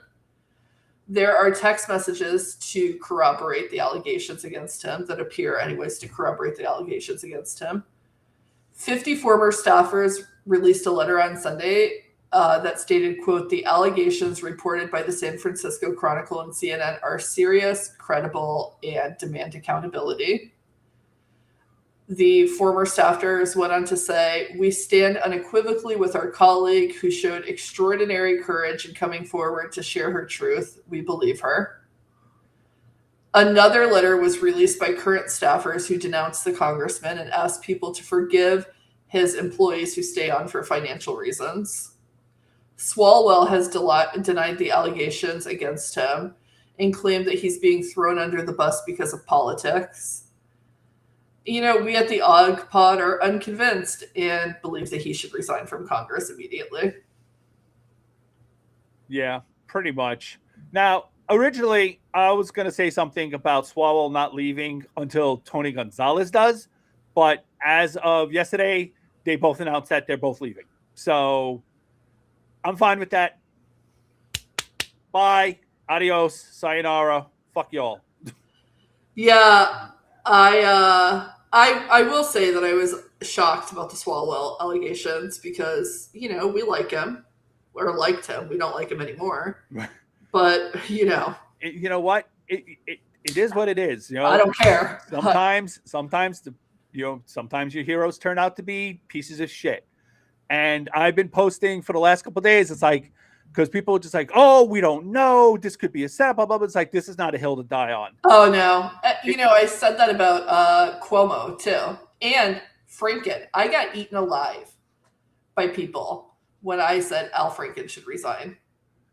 There are text messages to corroborate the allegations against him that appear anyways to corroborate the allegations against him. 50 former staffers released a letter on Sunday that stated, quote, the allegations reported by the San Francisco Chronicle and CNN are serious, credible, and demand accountability. The former staffers went on to say, "We stand unequivocally with our colleague who showed extraordinary courage in coming forward to share her truth. We believe her." Another letter was released by current staffers who denounced the congressman and asked people to forgive his employees who stay on for financial reasons. Swalwell has denied the allegations against him and claimed that he's being thrown under the bus because of politics. We at the Og Pod are unconvinced and believe that he should resign from Congress immediately. Yeah, pretty much. Now, originally, I was going to say something about Swalwell not leaving until Tony Gonzalez does, but as of yesterday, they both announced that they're both leaving. So I'm fine with that. Bye. Adios. Sayonara. Fuck y'all. Yeah, I will say that I was shocked about the Swalwell allegations because, we like him or liked him. We don't like him anymore. But, you know what? It is what it is. I don't care. Sometimes sometimes your heroes turn out to be pieces of shit. And I've been posting for the last couple of days. It's like, because people are just like, oh, we don't know. This could be a setup. Blah, blah, blah. It's like, this is not a hill to die on. Oh, no. I said that about Cuomo, too. And Franken. I got eaten alive by people when I said Al Franken should resign.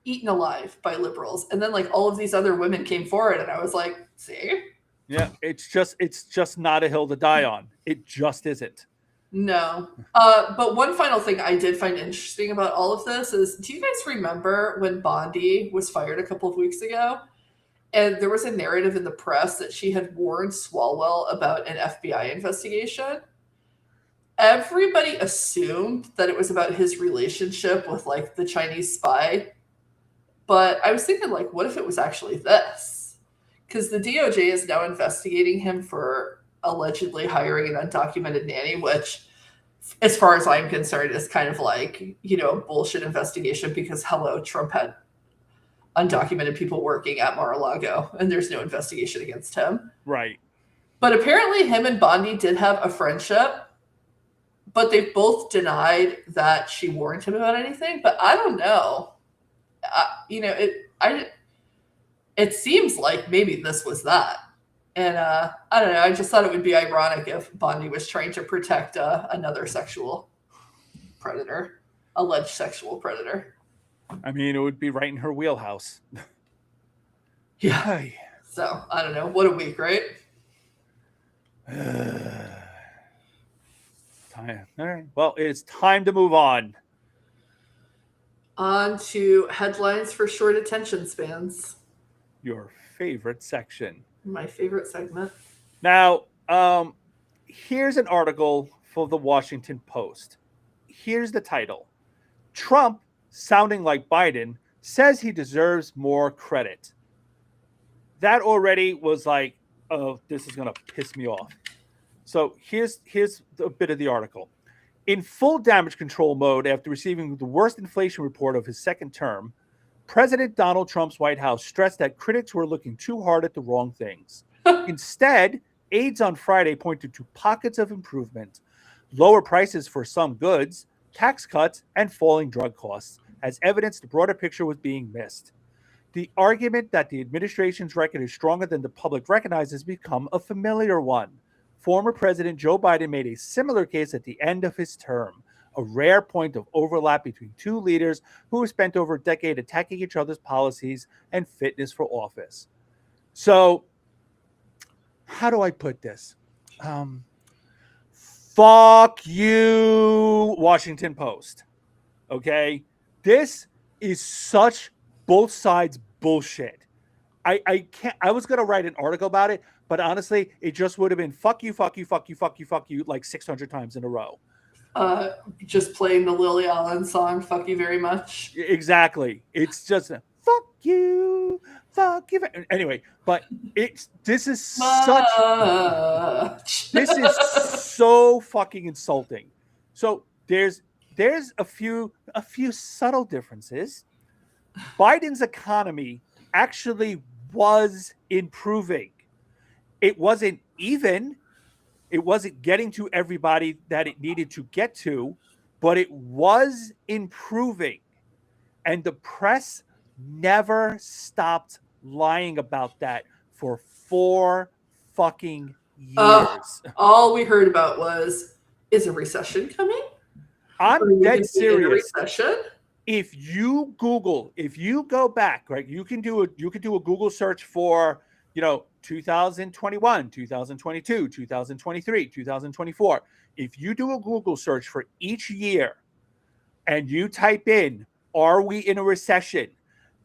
Eaten alive by liberals. And then, all of these other women came forward, and I was like, see? Yeah, it's just not a hill to die on. It just isn't. No. But one final thing I did find interesting about all of this is, do you guys remember when Bondi was fired a couple of weeks ago? And there was a narrative in the press that she had warned Swalwell about an FBI investigation. Everybody assumed that it was about his relationship with the Chinese spy. But I was thinking, what if it was actually this? Because the DOJ is now investigating him for allegedly hiring an undocumented nanny, which, as far as I'm concerned, is kind of a bullshit investigation because, hello, Trump had undocumented people working at Mar-a-Lago, and there's no investigation against him. Right. But apparently him and Bondi did have a friendship, but they both denied that she warned him about anything. But I don't know. It seems like maybe this was that. And I don't know. I just thought it would be ironic if Bondi was trying to protect another sexual predator, alleged sexual predator. I mean, it would be right in her wheelhouse. Yeah. So, I don't know. What a week, right? Time. All right. Well, it's time to move on. On to headlines for short attention spans. Your favorite section. My favorite segment. Now, here's an article for the Washington Post. Here's the title. Trump, sounding like Biden, says he deserves more credit. That already was like, oh, this is going to piss me off. So here's a bit of the article. In full damage control mode after receiving the worst inflation report of his second term, President Donald Trump's White House stressed that critics were looking too hard at the wrong things. Instead, aides on Friday pointed to pockets of improvement, lower prices for some goods, tax cuts, and falling drug costs, as evidence the broader picture was being missed. The argument that the administration's record is stronger than the public recognizes has become a familiar one. Former President Joe Biden made a similar case at the end of his term, a rare point of overlap between two leaders who have spent over a decade attacking each other's policies and fitness for office. So, how do I put this? Fuck you, Washington Post. Okay? This is such both sides bullshit. I can't. I was gonna write an article about it, but honestly, it just would have been fuck you, fuck you, fuck you, fuck you, fuck you, like 600 times in a row. Just playing the Lily Allen song, "Fuck You Very Much." Exactly. It's just fuck you, fuck you. Anyway, but this is so fucking insulting. So there's a few subtle differences. Biden's economy actually was improving. It wasn't even. It wasn't getting to everybody that it needed to get to, but it was improving. And the press never stopped lying about that for 4 fucking years. All we heard about was, is a recession coming? I'm dead In a serious. recession? If you go back, right, you can do a Google search for, 2021, 2022, 2023, 2024. If you do a Google search for each year and you type in, are we in a recession?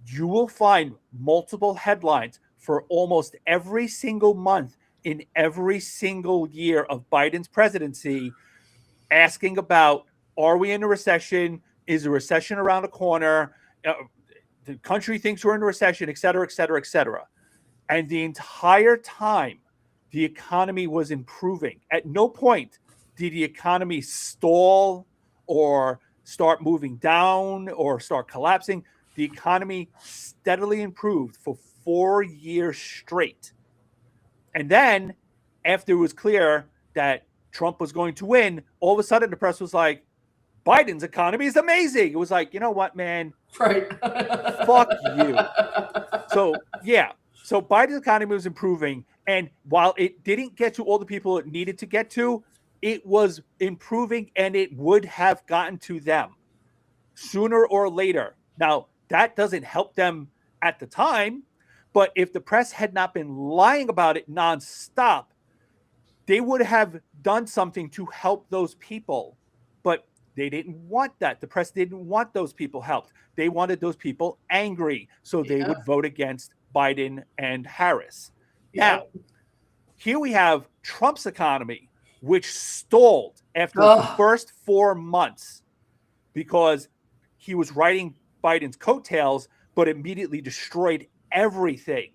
You will find multiple headlines for almost every single month in every single year of Biden's presidency asking about, are we in a recession? Is a recession around the corner? The country thinks we're in a recession, et cetera, et cetera, et cetera. And the entire time, the economy was improving. At no point did the economy stall or start moving down or start collapsing. The economy steadily improved for 4 years straight. And then, after it was clear that Trump was going to win, all of a sudden the press was like, Biden's economy is amazing. It was like, you know what, man? Right. Fuck you. So, yeah. So Biden's economy was improving. And while it didn't get to all the people it needed to get to, it was improving and it would have gotten to them sooner or later. Now, that doesn't help them at the time, but if the press had not been lying about it nonstop, they would have done something to help those people. But they didn't want that. The press didn't want those people helped. They wanted those people angry, so they would vote against Biden and Harris. Now, here we have Trump's economy, which stalled after the first 4 months because he was riding Biden's coattails, but immediately destroyed everything.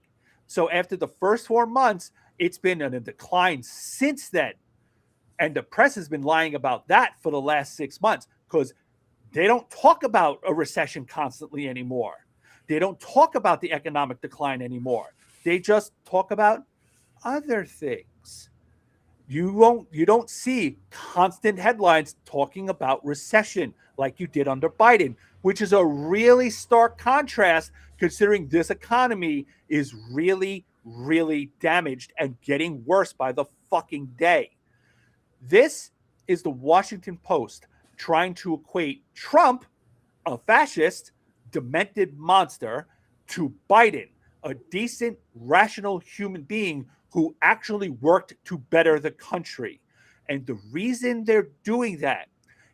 So after the first 4 months, it's been in a decline since then. And the press has been lying about that for the last 6 months because they don't talk about a recession constantly anymore. They don't talk about the economic decline anymore. They just talk about other things. You don't see constant headlines talking about recession like you did under Biden, which is a really stark contrast considering this economy is really, really damaged and getting worse by the fucking day. This is the Washington Post trying to equate Trump, a fascist, demented monster, to Biden, a decent, rational human being who actually worked to better the country. And the reason they're doing that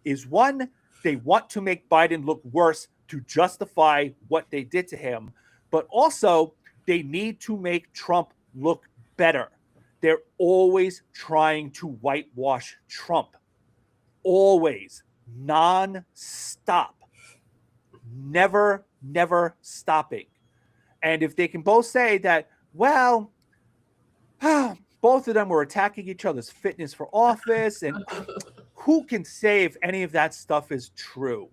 is, one, they want to make Biden look worse to justify what they did to him, but also they need to make Trump look better. They're always trying to whitewash Trump. Always. Non-stop. Never, never stopping. And if they can both say that, well, both of them were attacking each other's fitness for office, and who can say if any of that stuff is true?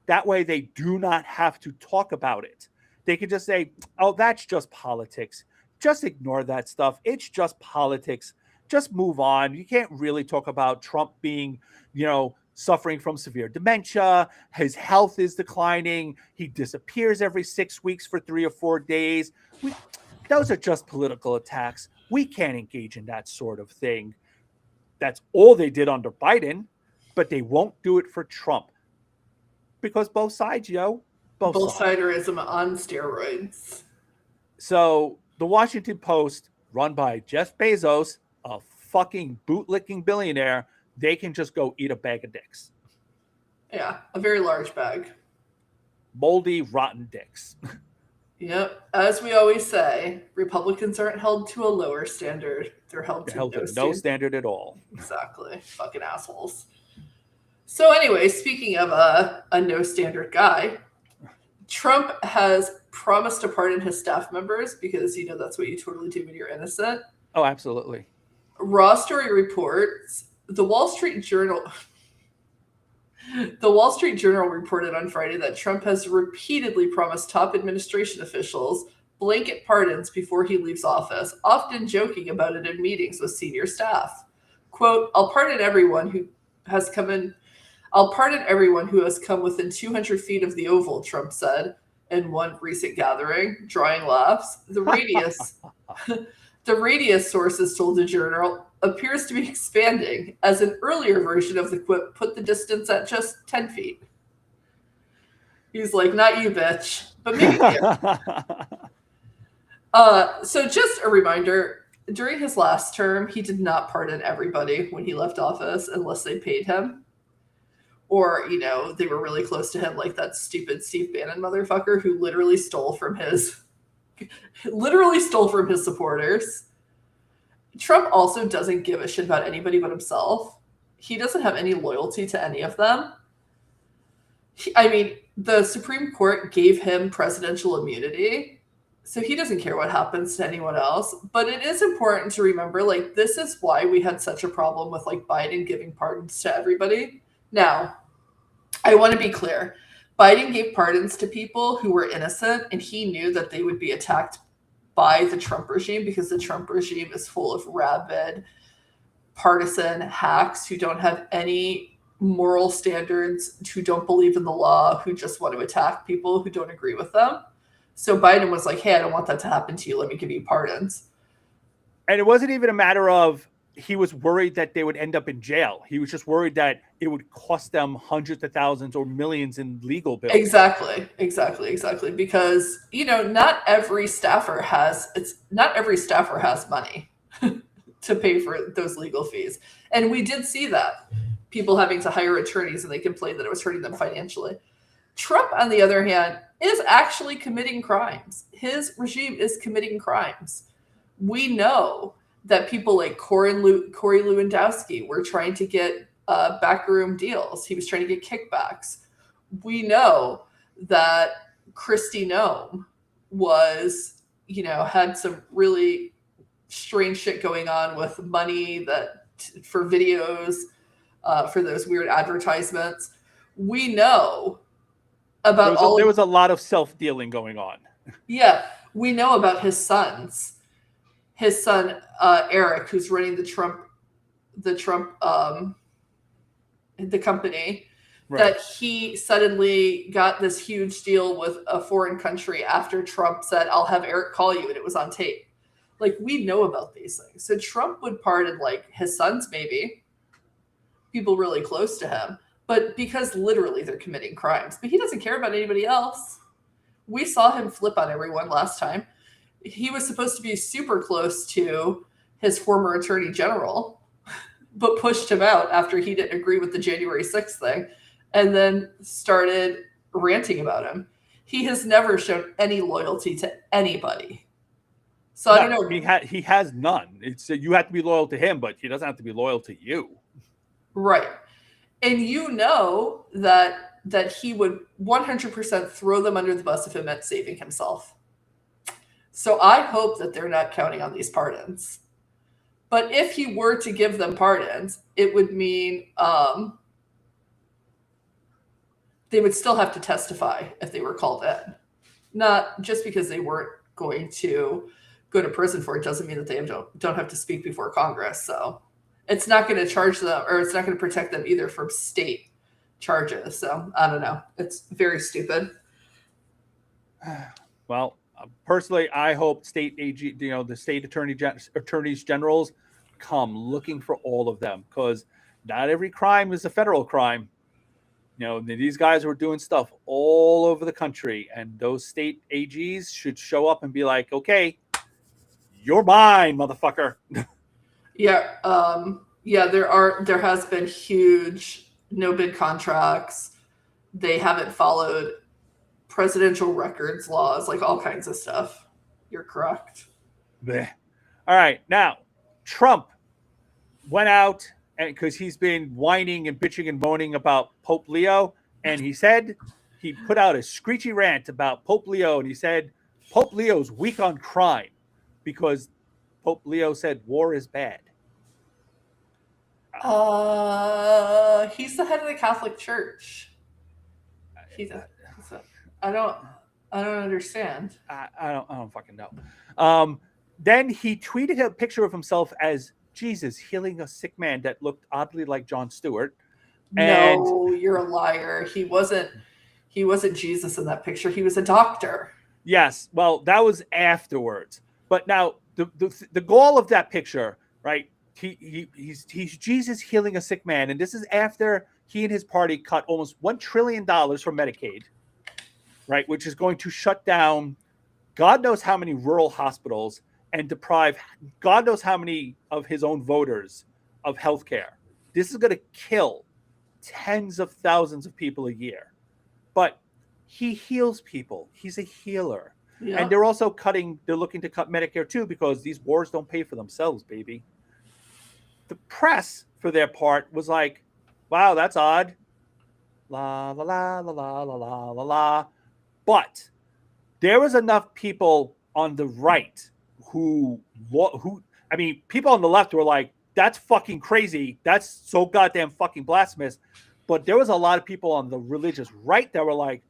That way they do not have to talk about it. They can just say, oh, that's just politics. Just ignore that stuff. It's just politics. Just move on. You can't really talk about Trump being, suffering from severe dementia. His health is declining. He disappears every 6 weeks for 3 or 4 days. Those are just political attacks. We can't engage in that sort of thing. That's all they did under Biden, but they won't do it for Trump. Because both sides, both sides. Siderism on steroids. So the Washington Post, run by Jeff Bezos, a fucking bootlicking billionaire, they can just go eat a bag of dicks. Yeah, a very large bag. Moldy, rotten dicks. Yep. As we always say, Republicans aren't held to a lower standard. They're held to no standard at all. Exactly. Fucking assholes. So anyway, speaking of a no standard guy, Trump has promised to pardon his staff members because, that's what you totally do when you're innocent. Oh, absolutely. Raw Story reports the Wall Street Journal reported on Friday that Trump has repeatedly promised top administration officials blanket pardons before he leaves office, often joking about it in meetings with senior staff. quote, I'll pardon everyone who has come within 200 feet of the Oval, Trump said in one recent gathering, drawing laughs. The radius, sources told the Journal, appears to be expanding, as an earlier version of the quip put the distance at just 10 feet. He's like, not you, bitch, but maybe you. So just a reminder, during his last term, he did not pardon everybody when he left office unless they paid him. Or, they were really close to him, like that stupid Steve Bannon motherfucker who literally stole from his supporters. Trump also doesn't give a shit about anybody but himself. He doesn't have any loyalty to any of them. The Supreme Court gave him presidential immunity, so he doesn't care what happens to anyone else. But it is important to remember, this is why we had such a problem with, Biden giving pardons to everybody. Now, I want to be clear. Biden gave pardons to people who were innocent, and he knew that they would be attacked by the Trump regime because the Trump regime is full of rabid, partisan hacks who don't have any moral standards, who don't believe in the law, who just want to attack people who don't agree with them. So Biden was like, hey, I don't want that to happen to you. Let me give you pardons. And it wasn't even a matter of he was worried that they would end up in jail. He was just worried that it would cost them hundreds of thousands or millions in legal bills. Exactly. Because, not every staffer has money to pay for those legal fees. And we did see that. People having to hire attorneys, and they complained that it was hurting them financially. Trump, on the other hand, is actually committing crimes. His regime is committing crimes. We know that people like Corey Lewandowski were trying to get backroom deals. He was trying to get kickbacks. We know that Kristi Noem was, had some really strange shit going on with money for videos, for those weird advertisements. We know about there was a lot of self-dealing going on. Yeah, we know about his sons. His son Eric, who's running the company, right, that he suddenly got this huge deal with a foreign country after Trump said, I'll have Eric call you, and it was on tape. We know about these things. So Trump would pardon his sons, maybe, people really close to him, but because literally they're committing crimes. But he doesn't care about anybody else. We saw him flip on everyone last time. He was supposed to be super close to his former attorney general, but pushed him out after he didn't agree with the January 6th thing, and then started ranting about him. He has never shown any loyalty to anybody. So I don't know. He has none. You have to be loyal to him, but he doesn't have to be loyal to you. Right. And that he would 100% throw them under the bus if it meant saving himself. So I hope that they're not counting on these pardons. But if he were to give them pardons, it would mean they would still have to testify if they were called in. Not just because they weren't going to go to prison for it doesn't mean that they don't have to speak before Congress. So it's not going to charge them, or it's not going to protect them either from state charges. So I don't know. It's very stupid. Well, personally, I hope state AG, the state attorneys generals come looking for all of them, because not every crime is a federal crime. These guys were doing stuff all over the country, and those state AGs should show up and be like, okay, you're mine, motherfucker. Yeah. There has been huge no bid contracts. They haven't followed presidential records laws, all kinds of stuff. You're correct. Blech. All right. Now, Trump went out, and because he's been whining and bitching and moaning about Pope Leo, and he put out a screechy rant about Pope Leo, and he said Pope Leo's weak on crime because Pope Leo said war is bad. He's the head of the Catholic Church. I don't understand. I don't fucking know. Then he tweeted a picture of himself as Jesus healing a sick man that looked oddly like Jon Stewart. And No, you're a liar. He wasn't Jesus in that picture. He was a doctor. yes, well, that was afterwards. But now the goal of that picture, right? He's Jesus healing a sick man, and this is after he and his party cut almost $1 trillion from Medicaid, right? Which is going to shut down God knows how many rural hospitals and deprive God knows how many of his own voters of health care. This is going to kill tens of thousands of people a year. But he heals people. He's a healer. Yeah. And they're looking to cut Medicare too, because these wars don't pay for themselves, baby. The press, for their part, was like, wow, that's odd. La, la, la, la, la, la, la, la, la. But there was enough people on the right who, I mean, people on the left were like, that's fucking crazy. That's so goddamn fucking blasphemous. But there was a lot of people on the religious right that were like,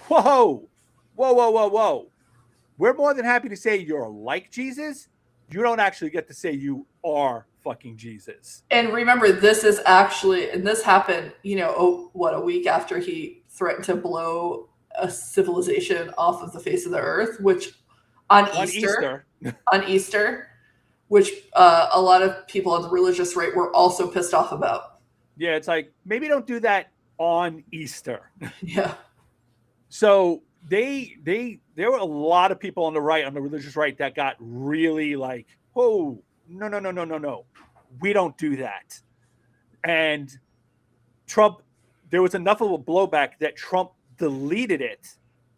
whoa, whoa, whoa, whoa, whoa. We're more than happy to say you're like Jesus. You don't actually get to say you are fucking Jesus. And remember, this is actually, and this happened, a week after he threatened to blow a civilization off of the face of the earth, which on Easter, which a lot of people on the religious right were also pissed off about. Yeah, it's like, maybe don't do that on Easter. Yeah. So there were a lot of people on the right, on the religious right, that got really like, oh, no. We don't do that. And Trump, there was enough of a blowback that Trump deleted it,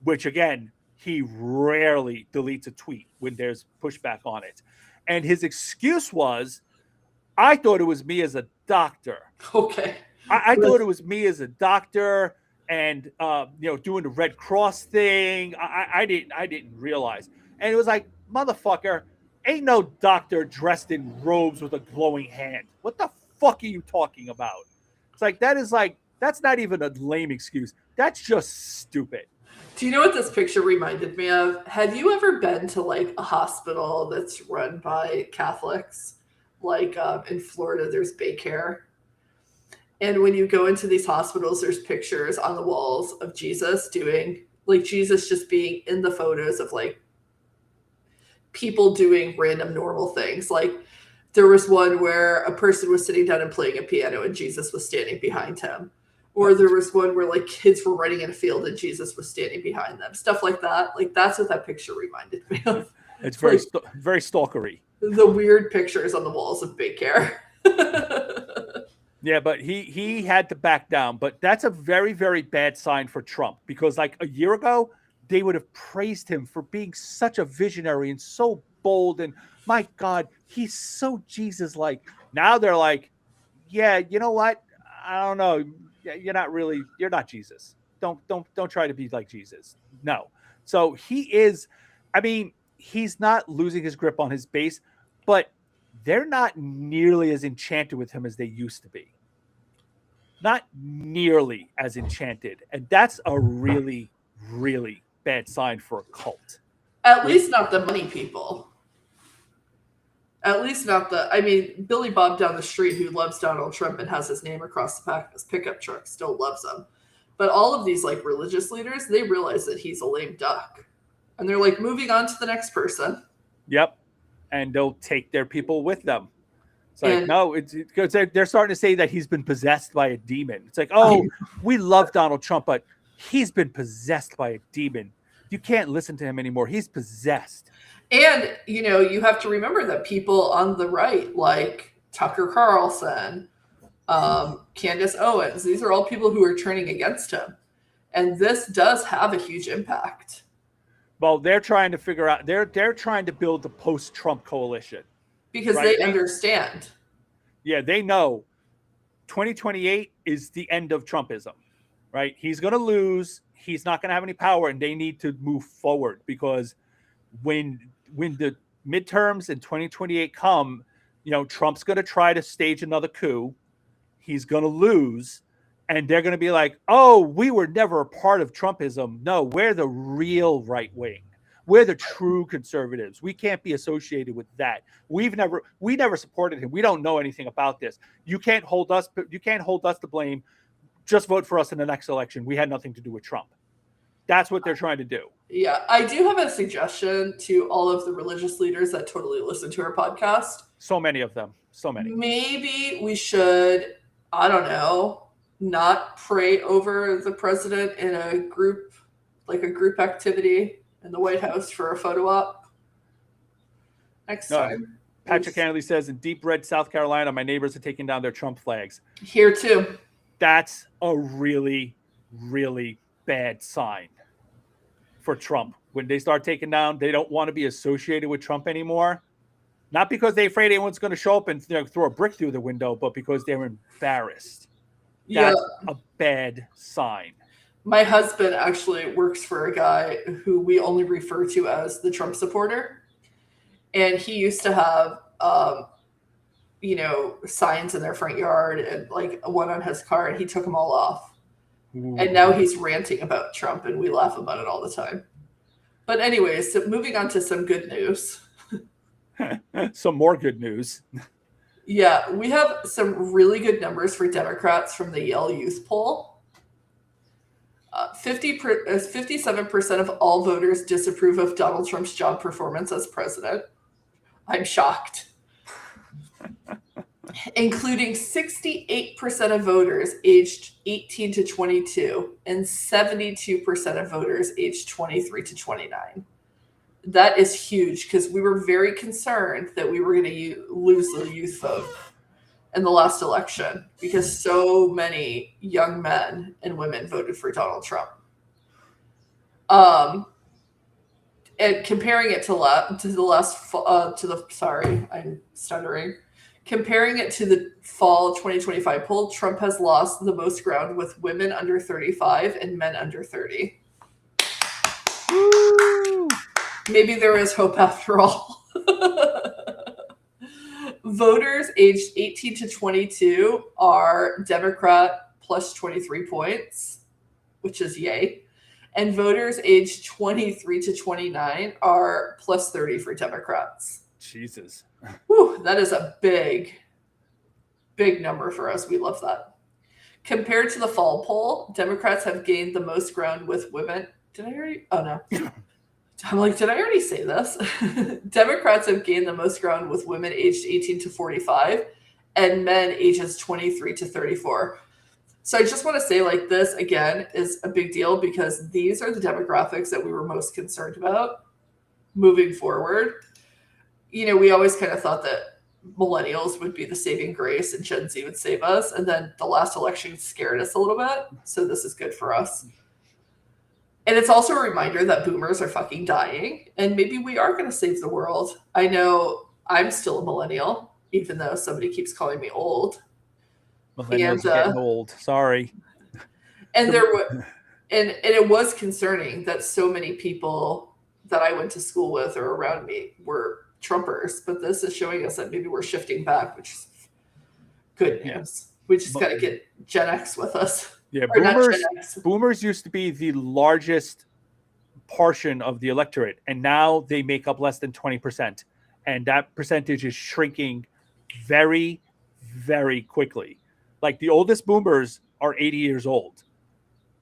which again, he rarely deletes a tweet when there's pushback on it. And his excuse was, I thought it was me as a doctor. Okay. I thought it was me as a doctor and doing the Red Cross thing. I didn't realize. And it was like, motherfucker, ain't no doctor dressed in robes with a glowing hand. What the fuck are you talking about? It's like, that's not even a lame excuse. That's just stupid. Do you know what this picture reminded me of? Have you ever been to like a hospital that's run by Catholics? Like in Florida, there's Baycare. And when you go into these hospitals, there's pictures on the walls of Jesus Jesus just being in the photos of like people doing random normal things. Like there was one where a person was sitting down and playing a piano and Jesus was standing behind him. Or there was one where like kids were running in a field and Jesus was standing behind them. Stuff like that. Like that's what that picture reminded me of. It's very, very stalkery. The weird pictures on the walls of Baycare. Yeah, but he had to back down. But that's a very, very bad sign for Trump, because like a year ago, they would have praised him for being such a visionary and so bold. And my God, he's so Jesus-like. Now they're like, yeah, you know what? I don't know. You're not Jesus. Don't try to be like Jesus. No. So he's not losing his grip on his base, but they're not nearly as enchanted with him as they used to be. Not nearly as enchanted. And that's a really, really bad sign for a cult. At least not the money people. At least not Billy Bob down the street who loves Donald Trump and has his name across the back of his pickup truck still loves him. But all of these like religious leaders, they realize that he's a lame duck. And they're like moving on to the next person. Yep. And they'll take their people with them. It's like, no, it's they're starting to say that he's been possessed by a demon. It's like, oh, we love Donald Trump, but he's been possessed by a demon. You can't listen to him anymore. He's possessed. And, you have to remember that people on the right, like Tucker Carlson, Candace Owens, these are all people who are turning against him. And this does have a huge impact. Well, they're trying to figure out, they're trying to build the post-Trump coalition. Because they understand. Yeah, they know 2028 is the end of Trumpism, right? He's going to lose. He's not going to have any power, and they need to move forward, because when the midterms in 2028 come, Trump's going to try to stage another coup. He's going to lose, and they're going to be like, oh, we were never a part of Trumpism. No, we're the real right wing. We're the true conservatives. We can't be associated with that. We never supported him. We don't know anything about this. You can't hold us to blame. Just vote for us in the next election. We had nothing to do with Trump. That's what they're trying to do. Yeah, I do have a suggestion to all of the religious leaders that totally listen to our podcast. So many of them. So many. Maybe we should, I don't know, not pray over the president in a group, like a group activity in the White House for a photo op next time. Patrick Kennedy says, in deep red South Carolina, my neighbors are taking down their Trump flags. Here too. That's a really, really bad sign for Trump. When they start taking down, they don't want to be associated with Trump anymore. Not because they're afraid anyone's going to show up and throw a brick through the window, but because they're embarrassed. That's a bad sign. My husband actually works for a guy who we only refer to as the Trump supporter. And he used to have, signs in their front yard and like one on his car, and he took them all off. Ooh. And now he's ranting about Trump, and we laugh about it all the time. But anyways, so moving on to some good news. Some more good news. Yeah, we have some really good numbers for Democrats from the Yale Youth Poll. 57% of all voters disapprove of Donald Trump's job performance as president. I'm shocked. Including 68% of voters aged 18 to 22 and 72% of voters aged 23 to 29. That is huge because we were very concerned that we were going to lose the youth vote in the last election because so many young men and women voted for Donald Trump. And comparing it Comparing it to the fall 2025 poll, Trump has lost the most ground with women under 35 and men under 30. Woo! Maybe there is hope after all. Voters aged 18 to 22 are Democrat plus 23 points, which is yay. And voters aged 23 to 29 are plus 30 for Democrats. Jesus. Whew, that is a big, big number for us. We love that. Compared to the fall poll, Democrats have gained the most ground with women. Did I already? Oh, no. I'm like, did I already say this? Democrats have gained the most ground with women aged 18 to 45 and men ages 23 to 34. So I just want to say, like, this, again, is a big deal because these are the demographics that we were most concerned about moving forward. You know, we always kind of thought that millennials would be the saving grace and Gen Z would save us. And then the last election scared us a little bit. So this is good for us. And it's also a reminder that boomers are fucking dying. And maybe we are going to save the world. I know I'm still a millennial, even though somebody keeps calling me old. Millennials are getting old. Sorry. And it was concerning that so many people that I went to school with or around me were Trumpers, but this is showing us that maybe we're shifting back, which is good news. We just got to get Gen X with us. Yeah, boomers used to be the largest portion of the electorate, and now they make up less than 20%. And that percentage is shrinking very, very quickly. Like the oldest boomers are 80 years old,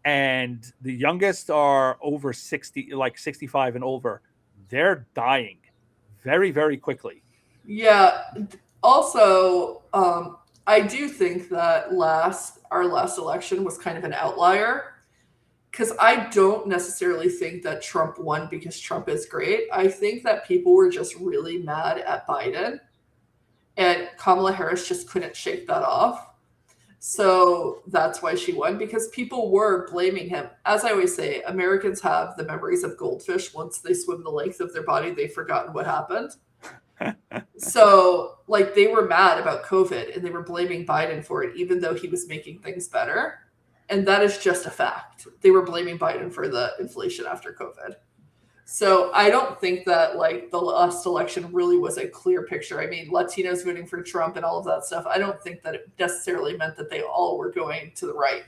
and the youngest are over 60, like 65 and over. They're dying very, very quickly. Yeah. Also, I do think that our last election was kind of an outlier because I don't necessarily think that Trump won because Trump is great. I think that people were just really mad at Biden and Kamala Harris just couldn't shake that off. So that's why she won, because people were blaming him. As I always say, Americans have the memories of goldfish. Once they swim the length of their body, they've forgotten what happened. So, like, they were mad about COVID and they were blaming Biden for it, even though he was making things better. And that is just a fact. They were blaming Biden for the inflation after COVID. So I don't think that, like, the last election really was a clear picture. I mean, Latinos voting for Trump and all of that stuff, I don't think that it necessarily meant that they all were going to the right,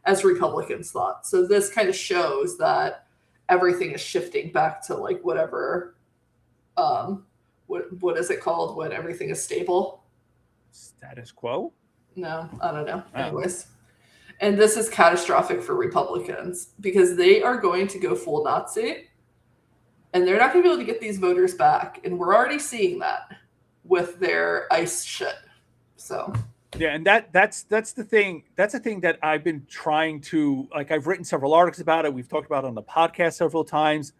as Republicans thought. So this kind of shows that everything is shifting back to like whatever, what is it called when everything is stable? Status quo? No, I don't know. Oh. Anyways. And this is catastrophic for Republicans because they are going to go full Nazi and they're not going to be able to get these voters back. And we're already seeing that with their ICE shit. So yeah, and that's the thing. That's the thing that I've been trying to, like, I've written several articles about it. We've talked about it on the podcast several times.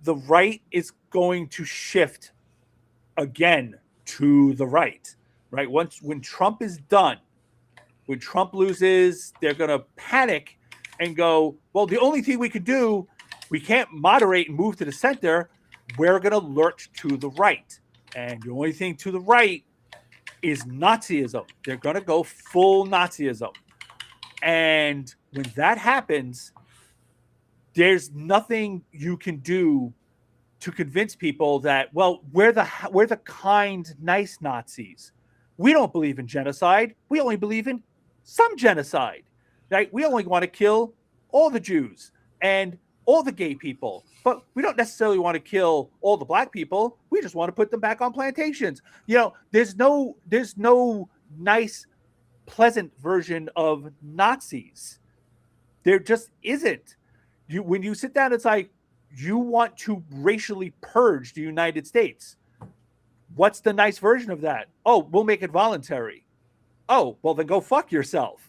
The right is going to shift again to the right, right? When Trump is done, when Trump loses, they're going to panic and go, well, the only thing we could do, we can't moderate and move to the center. We're going to lurch to the right. And the only thing to the right is Nazism. They're going to go full Nazism. And when that happens, there's nothing you can do to convince people that, well, we're the kind, nice Nazis. We don't believe in genocide. We only believe in some genocide, right? We only want to kill all the Jews and all the gay people, but we don't necessarily want to kill all the black people. We just want to put them back on plantations. You know, there's no nice, pleasant version of Nazis. There just isn't. When you sit down, it's like, you want to racially purge the United States. What's the nice version of that? Oh, we'll make it voluntary. Oh, well, then go fuck yourself.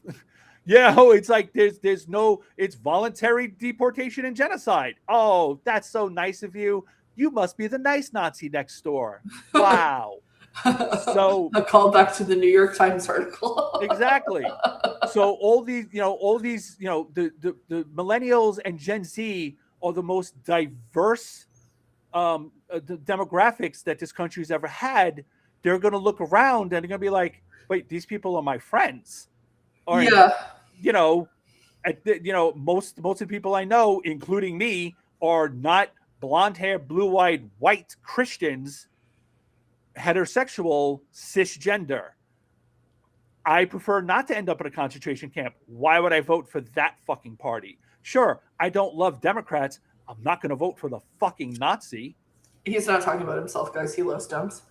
Yeah, it's like there's no, it's voluntary deportation and genocide. Oh, that's so nice of you. You must be the nice Nazi next door. Wow. So a callback to the New York Times article. Exactly. So all these, the millennials and Gen Z are the most diverse the demographics that this country's ever had. They're going to look around and they're going to be like, wait, these people are my friends. Or, yeah. Most of the people I know, including me, are not blonde hair, blue-eyed, white Christians, heterosexual, cisgender. I prefer not to end up in a concentration camp. Why would I vote for that fucking party? Sure, I don't love Democrats. I'm not going to vote for the fucking Nazi. He's not talking about himself, guys. He loves Dems.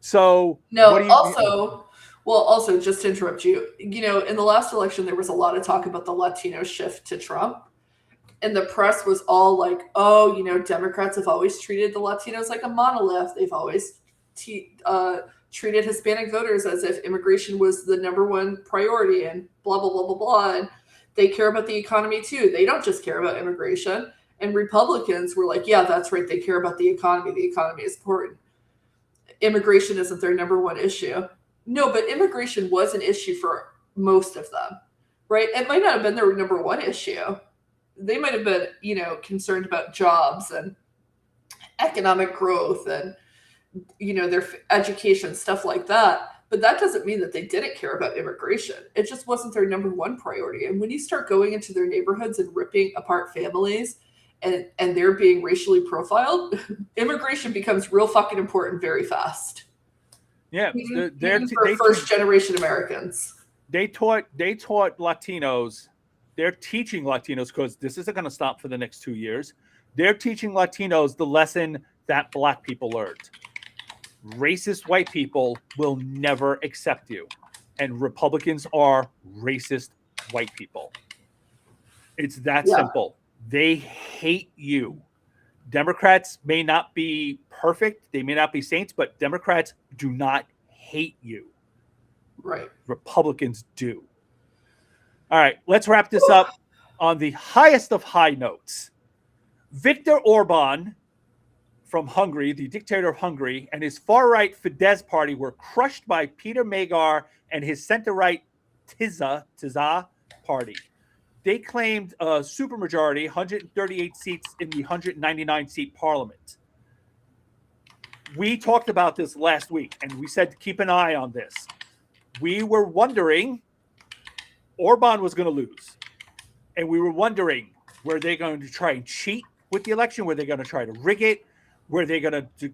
So no. Also, just to interrupt you, in the last election, there was a lot of talk about the Latino shift to Trump, and the press was all like, "Oh, Democrats have always treated the Latinos like a monolith. They've always treated Hispanic voters as if immigration was the number one priority, and blah blah blah blah blah." And they care about the economy too. They don't just care about immigration. And Republicans were like, "Yeah, that's right. They care about the economy. The economy is important. Immigration isn't their number one issue." No, but immigration was an issue for most of them, right? It might not have been their number one issue. They might have been, concerned about jobs and economic growth and, their education, stuff like that. But that doesn't mean that they didn't care about immigration. It just wasn't their number one priority. And when you start going into their neighborhoods and ripping apart families and they're being racially profiled, immigration becomes real fucking important very fast. Yeah, even for first generation Americans. They taught Latinos. They're teaching Latinos, because this isn't going to stop for the next 2 years. They're teaching Latinos the lesson that black people learned. Racist white people will never accept you, and Republicans are racist white people. It's that simple. They hate you. Democrats may not be perfect. They may not be saints, but Democrats do not hate you. Right. Republicans do. All right, let's wrap this up on the highest of high notes. Viktor Orban from Hungary, the dictator of Hungary, and his far-right Fidesz party were crushed by Peter Magyar and his center-right TISA party. They claimed a supermajority, 138 seats in the 199-seat parliament. We talked about this last week, and we said to keep an eye on this. We were wondering Orban was going to lose. And we were wondering, were they going to try and cheat with the election? Were they going to try to rig it? Were they going to,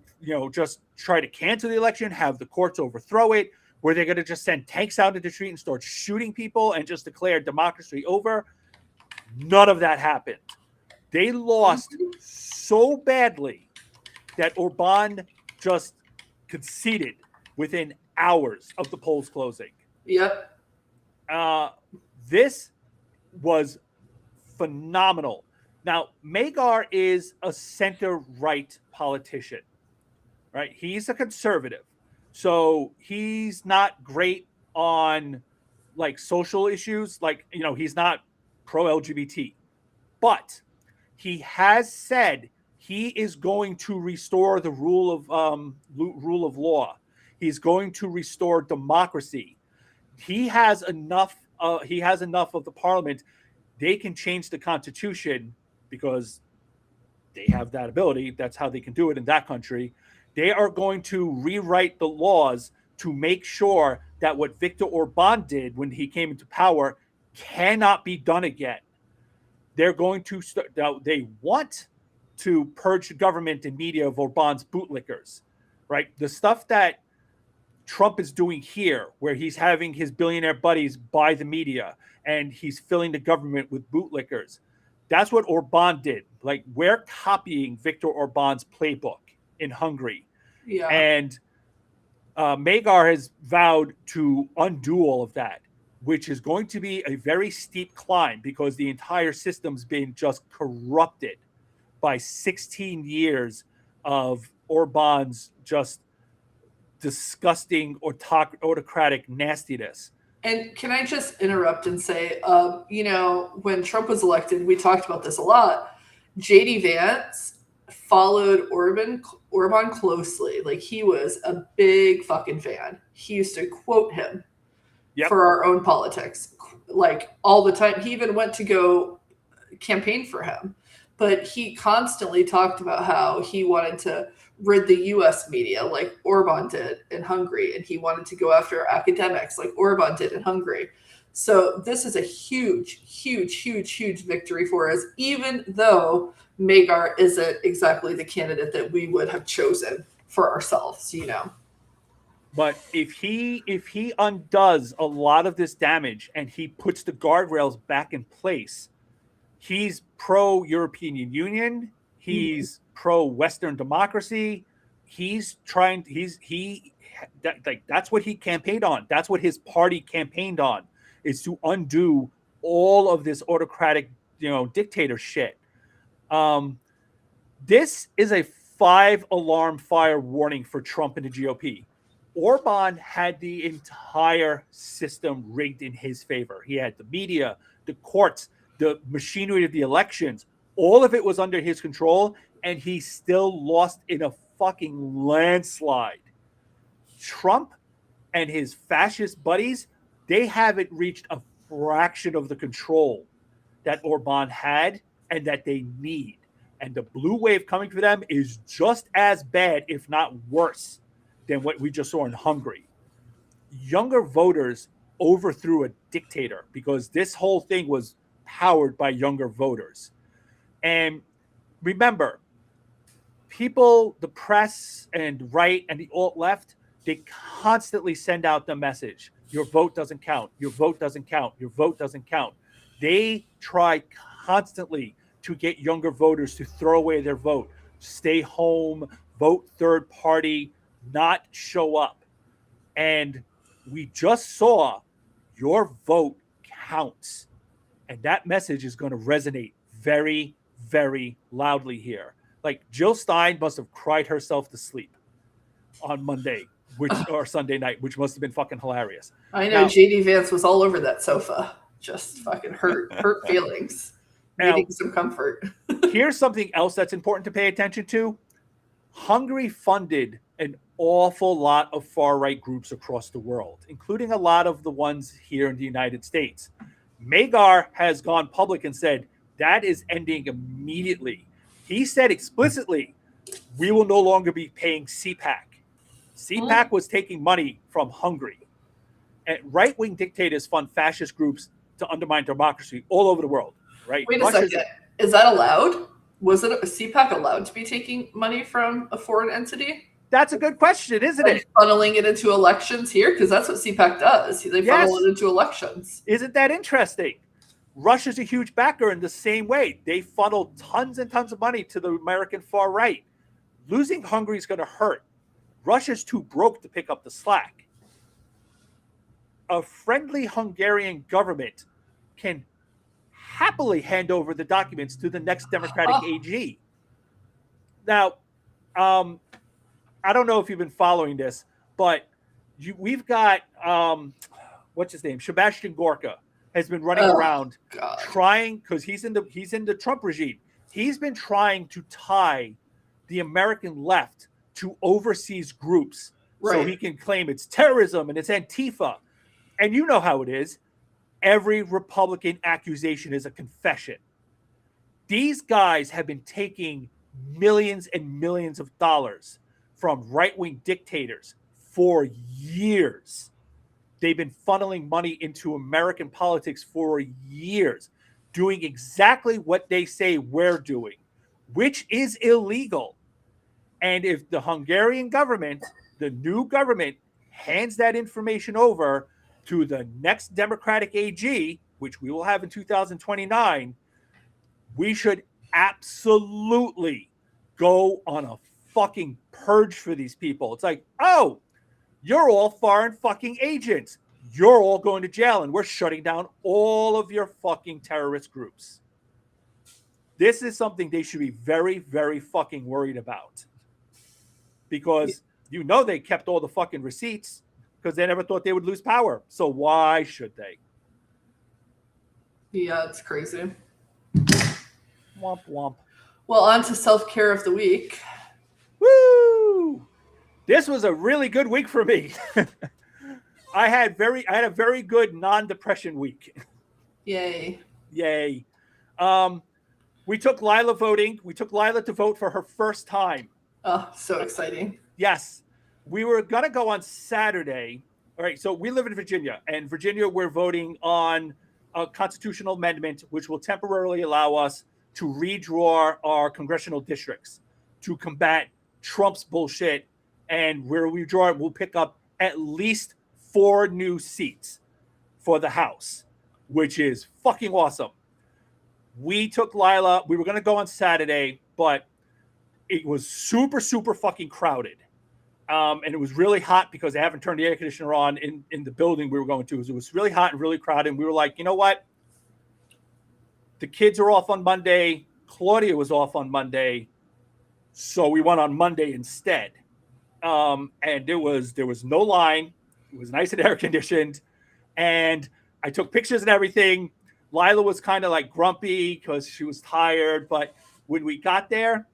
just try to cancel the election, have the courts overthrow it? Were they going to just send tanks out into the street and start shooting people and just declare democracy over? None of that happened. They lost so badly that Orban just conceded within hours of the polls closing. Yep. This was phenomenal. Now, Magar is a center-right politician, right? He's a conservative. So he's not great on like social issues. Like, you know, he's not pro-LGBT. But he has said he is going to restore the rule of law. He's going to restore democracy. He has enough. He has enough of the parliament. They can change the constitution because they have that ability. That's how they can do it in that country. They are going to rewrite the laws to make sure that what Viktor Orban did when he came into power cannot be done again. They're going to they want to purge the government and media of Orban's bootlickers, right? The stuff that Trump is doing here, where he's having his billionaire buddies buy the media and he's filling the government with bootlickers. That's what Orban did. Like, we're copying Viktor Orban's playbook in Hungary. Yeah. And Magar has vowed to undo all of that, which is going to be a very steep climb because the entire system's been just corrupted by 16 years of Orban's just disgusting autocratic nastiness. And can I just interrupt and say, you know, when Trump was elected, we talked about this a lot. JD Vance followed Orban closely. Like, he was a big fucking fan. He used to quote him for our own politics, like, all the time. He even went to go campaign for him. But he constantly talked about how he wanted to rid the U.S. media like Orban did in Hungary, and he wanted to go after academics like Orban did in Hungary. So this is a huge, huge, huge, huge victory for us, even though Magar isn't exactly the candidate that we would have chosen for ourselves, you know. But if he undoes a lot of this damage and he puts the guardrails back in place, he's pro-European Union. He's pro-Western democracy. He's trying. That's what he campaigned on. That's what his party campaigned on, is to undo all of this autocratic, dictator shit. This is a 5-alarm fire warning for Trump and the GOP. Orban had the entire system rigged in his favor. He had the media, the courts, the machinery of the elections. All of it was under his control, and he still lost in a fucking landslide. Trump and his fascist buddies, they haven't reached a fraction of the control that Orban had and that they need. And the blue wave coming for them is just as bad, if not worse, than what we just saw in Hungary. Younger voters overthrew a dictator because this whole thing was powered by younger voters. And remember, people, the press and right and the alt-left, they constantly send out the message: your vote doesn't count, your vote doesn't count, your vote doesn't count. They try constantly to get younger voters to throw away their vote, stay home, vote third party, not show up. And we just saw your vote counts. And that message is going to resonate very, very loudly here. Like, Jill Stein must have cried herself to sleep on Monday, or Sunday night, which must have been fucking hilarious. I know. Now, JD Vance was all over that sofa, just fucking hurt feelings, needing some comfort. Here's something else that's important to pay attention to. Hungary funded an awful lot of far-right groups across the world, including a lot of the ones here in the United States. Magar has gone public and said that is ending immediately. He said explicitly, we will no longer be paying CPAC. CPAC was taking money from Hungary. And right-wing dictators fund fascist groups to undermine democracy all over the world. Right? Wait a second. Is that allowed? Was it a CPAC allowed to be taking money from a foreign entity? That's a good question, isn't it? Funneling it into elections here? Because that's what CPAC does. They funnel it into elections. Isn't that interesting? Russia's a huge backer in the same way. They funnel tons and tons of money to the American far right. Losing Hungary is going to hurt. Russia's too broke to pick up the slack. A friendly Hungarian government can happily hand over the documents to the next Democratic AG. Now, I don't know if you've been following this, but we've got what's his name? Sebastian Gorka has been running around trying, because he's in the Trump regime. He's been trying to tie the American left to overseas groups so he can claim it's terrorism and it's Antifa. And you know how it is. Every Republican accusation is a confession. These guys have been taking millions and millions of dollars from right-wing dictators for years. They've been funneling money into American politics for years, doing exactly what they say we're doing, which is illegal. And if the Hungarian government, the new government, hands that information over to the next Democratic AG, which we will have in 2029, we should absolutely go on a fucking purge for these people. It's like, oh, you're all foreign fucking agents. You're all going to jail, and we're shutting down all of your fucking terrorist groups. This is something they should be very, very fucking worried about. Because you know they kept all the fucking receipts because they never thought they would lose power. So why should they? Yeah, it's crazy. Womp womp. Well, on to self-care of the week. Woo! This was a really good week for me. I had a very good non-depression week. Yay. Yay. We took Lila voting. We took Lila to vote for her first time. Oh, so exciting. Yes. We were going to go on Saturday. All right. So we live in Virginia, and Virginia, we're voting on a constitutional amendment, which will temporarily allow us to redraw our congressional districts to combat Trump's bullshit. And where we draw it, we'll pick up at least 4 new seats for the House, which is fucking awesome. We took Lila. We were going to go on Saturday, but it was super, super fucking crowded. And it was really hot because they haven't turned the air conditioner on in the building we were going to. So it was really hot and really crowded. And we were like, you know what? The kids are off on Monday. Claudia was off on Monday. So we went on Monday instead. And there was no line. It was nice and air conditioned. And I took pictures and everything. Lila was kind of like grumpy because she was tired. But when we got there,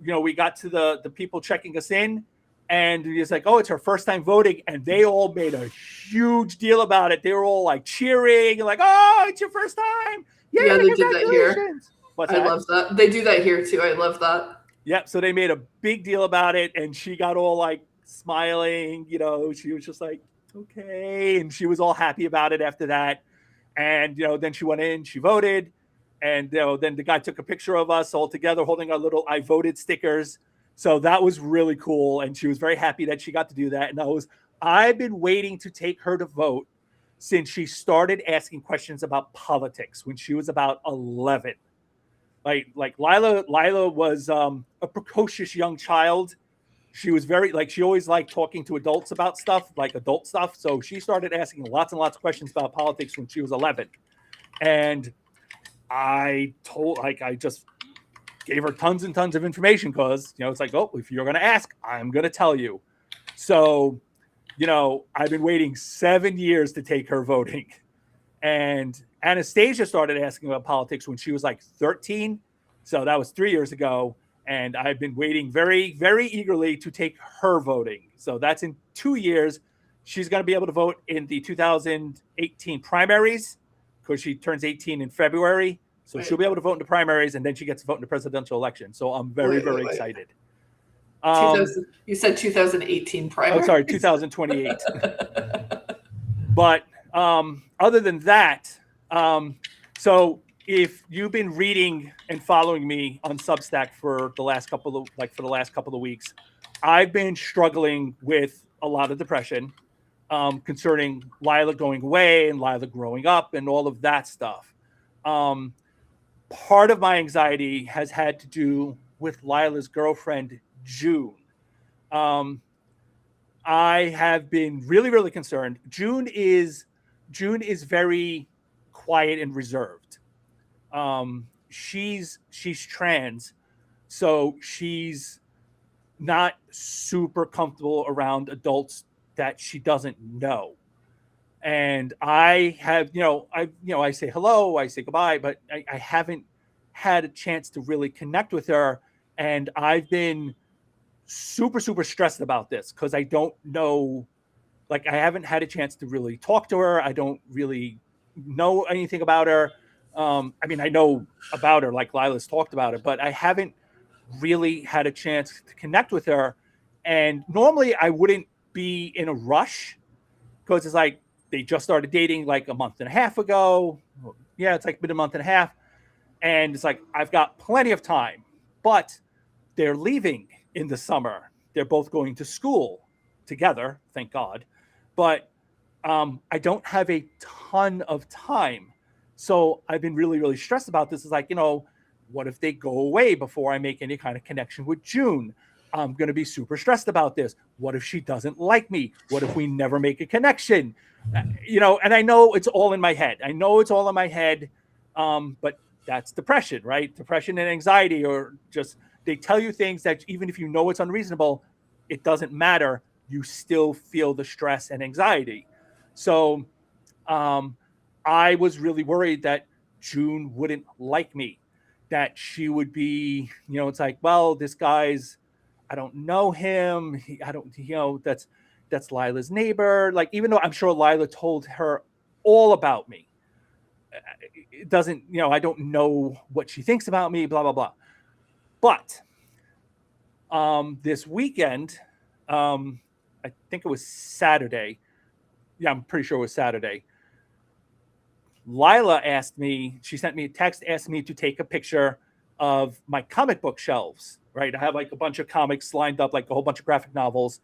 you know, we got to the people checking us in, and it's like, oh, it's her first time voting. And they all made a huge deal about it. They were all like cheering, like, oh, it's your first time. Yeah, they did that here. What's I love that. They do that here too. I love that. Yep. So they made a big deal about it, and she got all like smiling, you know, she was just like, okay. And she was all happy about it after that. And, you know, then she went in, she voted. And, you know, then the guy took a picture of us all together holding our little I voted stickers. So that was really cool. And she was very happy that she got to do that. And I've been waiting to take her to vote since she started asking questions about politics when she was about 11. Like Lila was a precocious young child. She was very, like, she always liked talking to adults about stuff, like adult stuff. So she started asking lots and lots of questions about politics when she was 11. And I just gave her tons and tons of information because, you know, it's like, oh, if you're going to ask, I'm going to tell you. So, you know, I've been waiting 7 years to take her voting. And Anastasia started asking about politics when she was like 13. So that was 3 years ago. And I've been waiting very, very eagerly to take her voting. So that's in 2 years. She's going to be able to vote in the 2018 primaries because she turns 18 in February. So she'll be able to vote in the primaries, and then she gets to vote in the presidential election. So I'm very excited. You said 2018 primary. Oh, sorry, 2028. But other than that, so if you've been reading and following me on Substack for the last couple of weeks, I've been struggling with a lot of depression concerning Lila going away and Lila growing up and all of that stuff. Um, Part of my anxiety has had to do with Lila's girlfriend, June. Um, I have been really, really concerned. June is very quiet and reserved. She's trans, so she's not super comfortable around adults that she doesn't know. And I have, I say hello, I say goodbye, but I haven't had a chance to really connect with her. And I've been super, super stressed about this because I don't know, like, I haven't had a chance to really talk to her. I don't really know anything about her. I mean, I know about her, like Lila's talked about it, but I haven't really had a chance to connect with her. And normally I wouldn't be in a rush because it's like they just started dating like a month and a half ago. Yeah, it's like been a month and a half. And it's like, I've got plenty of time, but they're leaving in the summer. They're both going to school together, thank God. But I don't have a ton of time. So I've been really, really stressed about this. It's like, what if they go away before I make any kind of connection with June? I'm going to be super stressed about this. What if she doesn't like me? What if we never make a connection? And I know it's all in my head. I know it's all in my head. But that's depression, right? Depression and anxiety, or just they tell you things that even if you know it's unreasonable, it doesn't matter. You still feel the stress and anxiety. So I was really worried that June wouldn't like me, that she would be, it's like, well, this guy's, I don't know him. I don't, that's Lila's neighbor. Like, even though I'm sure Lila told her all about me, it doesn't, I don't know what she thinks about me, blah, blah, blah. But this weekend, I think it was Saturday. Yeah, I'm pretty sure it was Saturday. Lila asked me, she sent me a text, asked me to take a picture of my comic book shelves, right? I have like a bunch of comics lined up, like a whole bunch of graphic novels.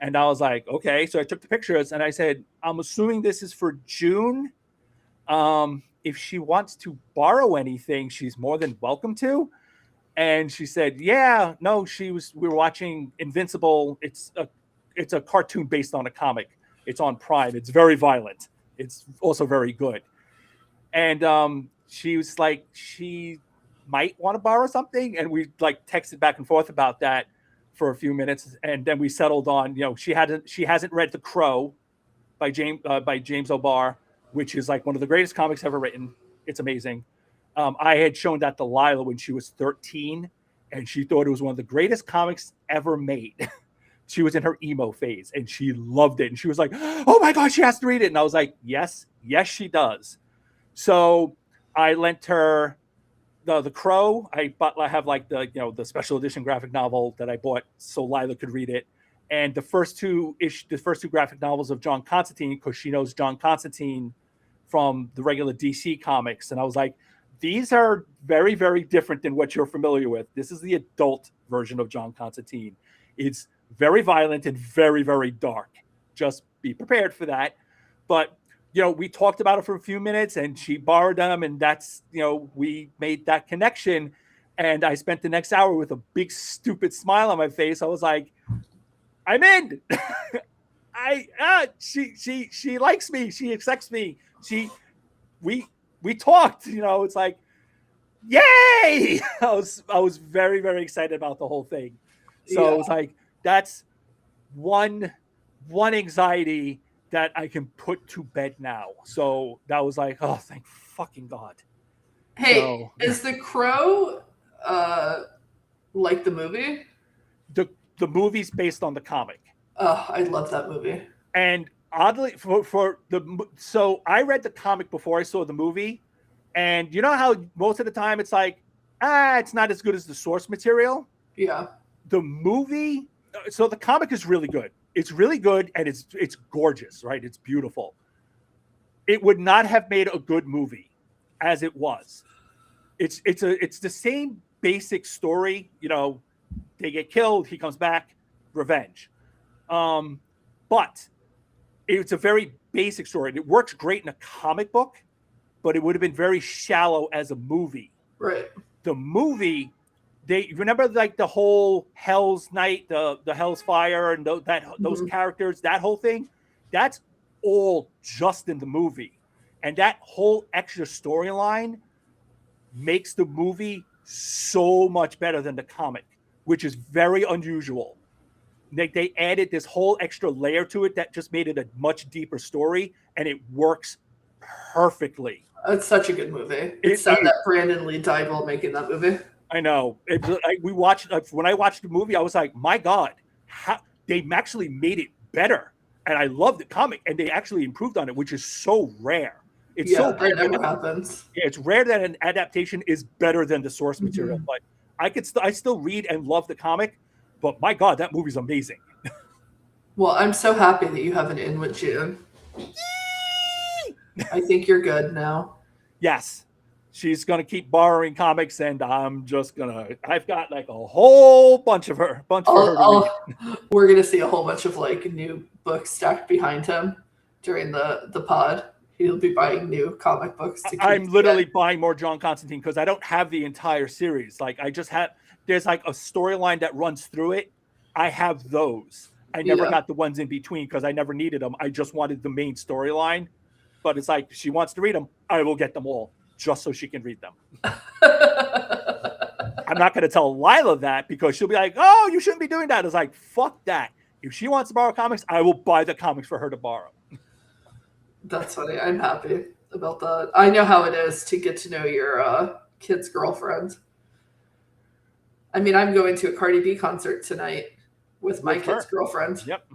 And I was like, okay. So I took the pictures and I said, I'm assuming this is for June. If she wants to borrow anything, she's more than welcome to. And she said, yeah, no, we were watching Invincible. It's a cartoon based on a comic. It's on Prime. It's very violent. It's also very good. And she was like, she might want to borrow something. And we like texted back and forth about that for a few minutes. And then we settled on, she hasn't read The Crow by James O'Barr, which is like one of the greatest comics ever written. It's amazing. I had shown that to Lila when she was 13, and she thought it was one of the greatest comics ever made. She was in her emo phase, and she loved it. And she was like, oh my God, she has to read it. And I was like, yes, she does. So I lent her the Crow. I have like the special edition graphic novel that I bought so Lila could read it. And the first two graphic novels of John Constantine, because she knows John Constantine from the regular DC comics. And I was like, these are very, very different than what you're familiar with. This is the adult version of John Constantine. It's very violent and very, very dark. Just be prepared for that. But, we talked about it for a few minutes and she borrowed them. And that's, we made that connection. And I spent the next hour with a big, stupid smile on my face. I was like, I'm in. She likes me. She accepts me. We talked, it's like, yay! I was very, very excited about the whole thing. So It was like, that's one anxiety that I can put to bed now. So that was like, oh, thank fucking God. Hey, is The Crow like the movie? The movie's based on the comic. Oh, I love that movie. And oddly, so I read the comic before I saw the movie, and you know how most of the time it's like, it's not as good as the source material. Yeah. The movie, so the comic is really good. It's really good, and it's gorgeous, right? It's beautiful. It would not have made a good movie as it was. It's the same basic story. They get killed, he comes back, revenge. But it's a very basic story. It works great in a comic book, but it would have been very shallow as a movie. Right. The movie, they remember like the whole Hell's Night, the Hell's Fire, and those characters, that whole thing. That's all just in the movie, and that whole extra storyline makes the movie so much better than the comic, which is very unusual. They added this whole extra layer to it that just made it a much deeper story, and it works perfectly. It's such a good movie. It's sad that Brandon Lee died while making that movie. I know. We watched when I watched the movie, I was like, my God, how they actually made it better. And I love the comic, and they actually improved on it, which is so rare. It's so that never happens. Yeah, it's rare that an adaptation is better than the source material. But I still read and love the comic. But my God, that movie's amazing. Well, I'm so happy that you have an in with June. I think you're good now. Yes. She's going to keep borrowing comics, and I'm just going to... I've got like a whole bunch of her. We're going to see a whole bunch of like new books stacked behind him during the pod. He'll be buying new comic books. I'm literally buying more John Constantine because I don't have the entire series. Like I just have... There's like a storyline that runs through it. I have those. I never got the ones in between because I never needed them. I just wanted the main storyline. But it's like, she wants to read them. I will get them all just so she can read them. I'm not going to tell Lila that because she'll be like, oh, you shouldn't be doing that. It's like, fuck that. If she wants to borrow comics, I will buy the comics for her to borrow. That's funny. I'm happy about that. I know how it is to get to know your kid's girlfriend. I mean, I'm going to a Cardi B concert tonight with my kid's girlfriend. Yep.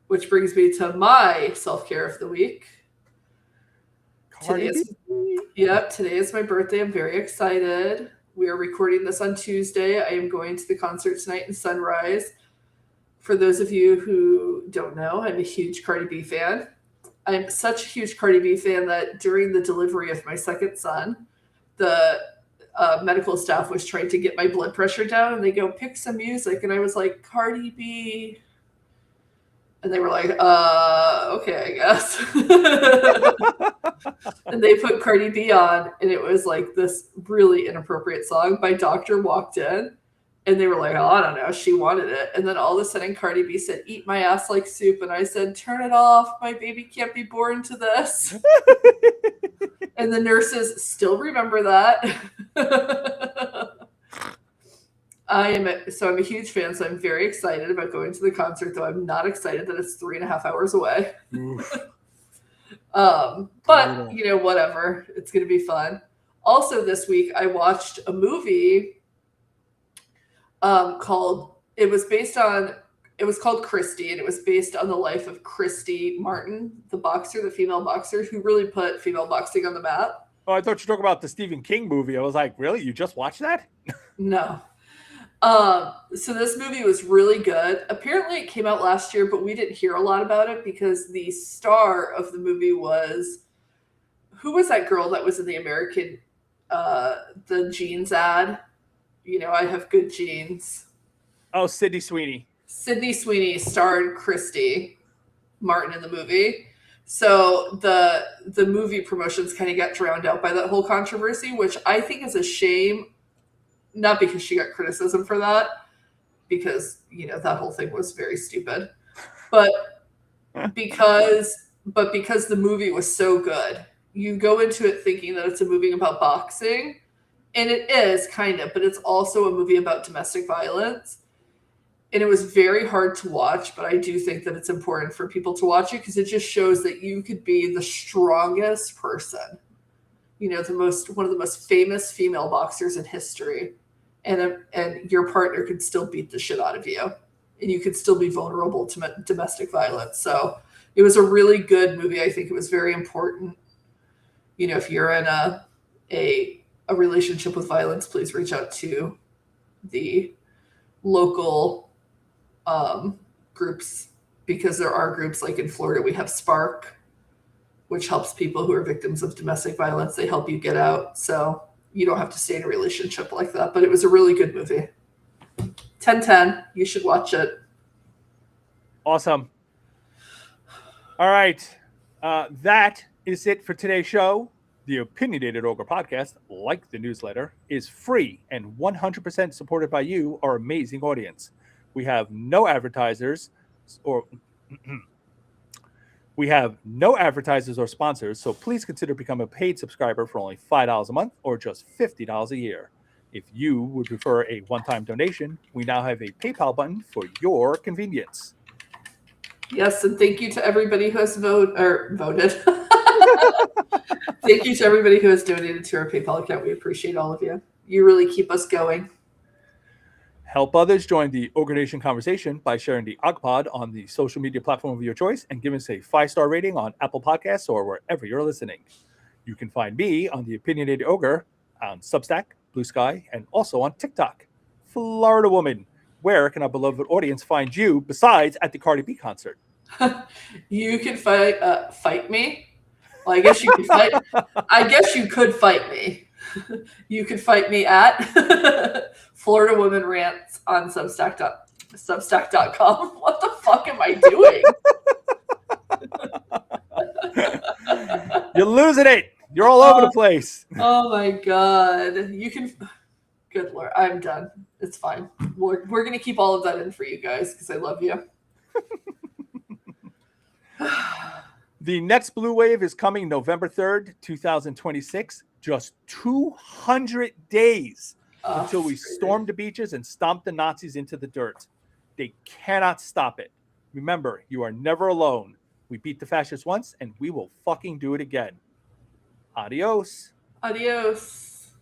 Which brings me to my self-care of the week. Today is my birthday. I'm very excited. We are recording this on Tuesday. I am going to the concert tonight in Sunrise. For those of you who don't know, I'm a huge Cardi B fan. I'm such a huge Cardi B fan that during the delivery of my second son, the medical staff was trying to get my blood pressure down, and they go, pick some music. And I was like, Cardi B. And they were like, okay, I guess. And they put Cardi B on, and it was like this really inappropriate song. My doctor walked in, and they were like, oh, I don't know. She wanted it. And then all of a sudden, Cardi B said, eat my ass like soup. And I said, turn it off. My baby can't be born to this. And the nurses still remember that. I'm a huge fan, so I'm very excited about going to the concert, though I'm not excited that it's 3.5 hours away. But, you know, whatever. It's going to be fun. Also this week, I watched a movie called Christy, and it was based on the life of Christy Martin, the boxer, the female boxer, who really put female boxing on the map. Oh, I thought you were talking about the Stephen King movie. I was like, really? You just watched that? No. So this movie was really good. Apparently it came out last year, but we didn't hear a lot about it because the star of the movie was, who was that girl that was in the American, the jeans ad? You know, I have good jeans. Oh, Sydney Sweeney. Sydney Sweeney starred Christy Martin in the movie. So the movie promotions kind of got drowned out by that whole controversy, which I think is a shame. Not because she got criticism for that, because, you know, that whole thing was very stupid, but because the movie was so good. You go into it thinking that it's a movie about boxing, and it is kind of, but it's also a movie about domestic violence. And it was very hard to watch, but I do think that it's important for people to watch it because it just shows that you could be the strongest person, you know, one of the most famous female boxers in history. And your partner could still beat the shit out of you, and you could still be vulnerable to domestic violence. So it was a really good movie. I think it was very important. You know, if you're in a relationship with violence, please reach out to the local groups, because there are groups like in Florida. We have Spark, which helps people who are victims of domestic violence. They help you get out. So you don't have to stay in a relationship like that. But it was a really good movie. 10/10. You should watch it. Awesome. All right. That is it for today's show. The Opinionated Ogre podcast, like the newsletter, is free and 100% supported by you, our amazing audience. We have no advertisers or sponsors, so please consider becoming a paid subscriber for only $5 a month or just $50 a year. If you would prefer a one-time donation, we now have a PayPal button for your convenience. Yes, and thank you to everybody who has voted. Thank you to everybody who has donated to our PayPal account. We appreciate all of you. You really keep us going. Help others join the Ogre Nation conversation by sharing the OgPod on the social media platform of your choice and giving us a 5-star rating on Apple Podcasts or wherever you're listening. You can find me on the Opinionated Ogre on Substack, Blue Sky, and also on TikTok. Florida Woman, where can our beloved audience find you besides at the Cardi B concert? You can fight me. Well, I guess you could fight. I guess you could fight me. You could fight me at Florida Woman Rants on Substack.com. What the fuck am I doing? You're losing it. You're all over the place. Oh my god. You can. Good Lord. I'm done. It's fine. We're going to keep all of that in for you guys because I love you. The next Blue Wave is coming November 3rd, 2026. Just 200 days until we storm the beaches and stomp the Nazis into the dirt. They cannot stop it. Remember, you are never alone. We beat the fascists once, and we will fucking do it again. Adios. Adios.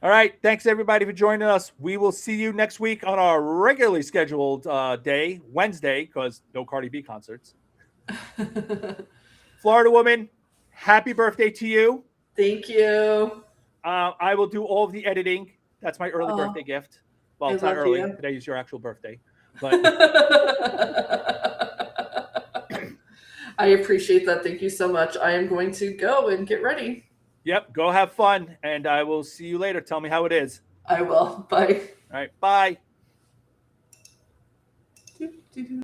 All right. Thanks, everybody, for joining us. We will see you next week on our regularly scheduled day, Wednesday, because no Cardi B concerts. Florida Woman, happy birthday to you. Thank you. I will do all of the editing. That's my early birthday gift. Well, it's not early. Today is your actual birthday. But I appreciate that. Thank you so much. I am going to go and get ready. Yep. Go have fun. And I will see you later. Tell me how it is. I will. Bye. All right. Bye.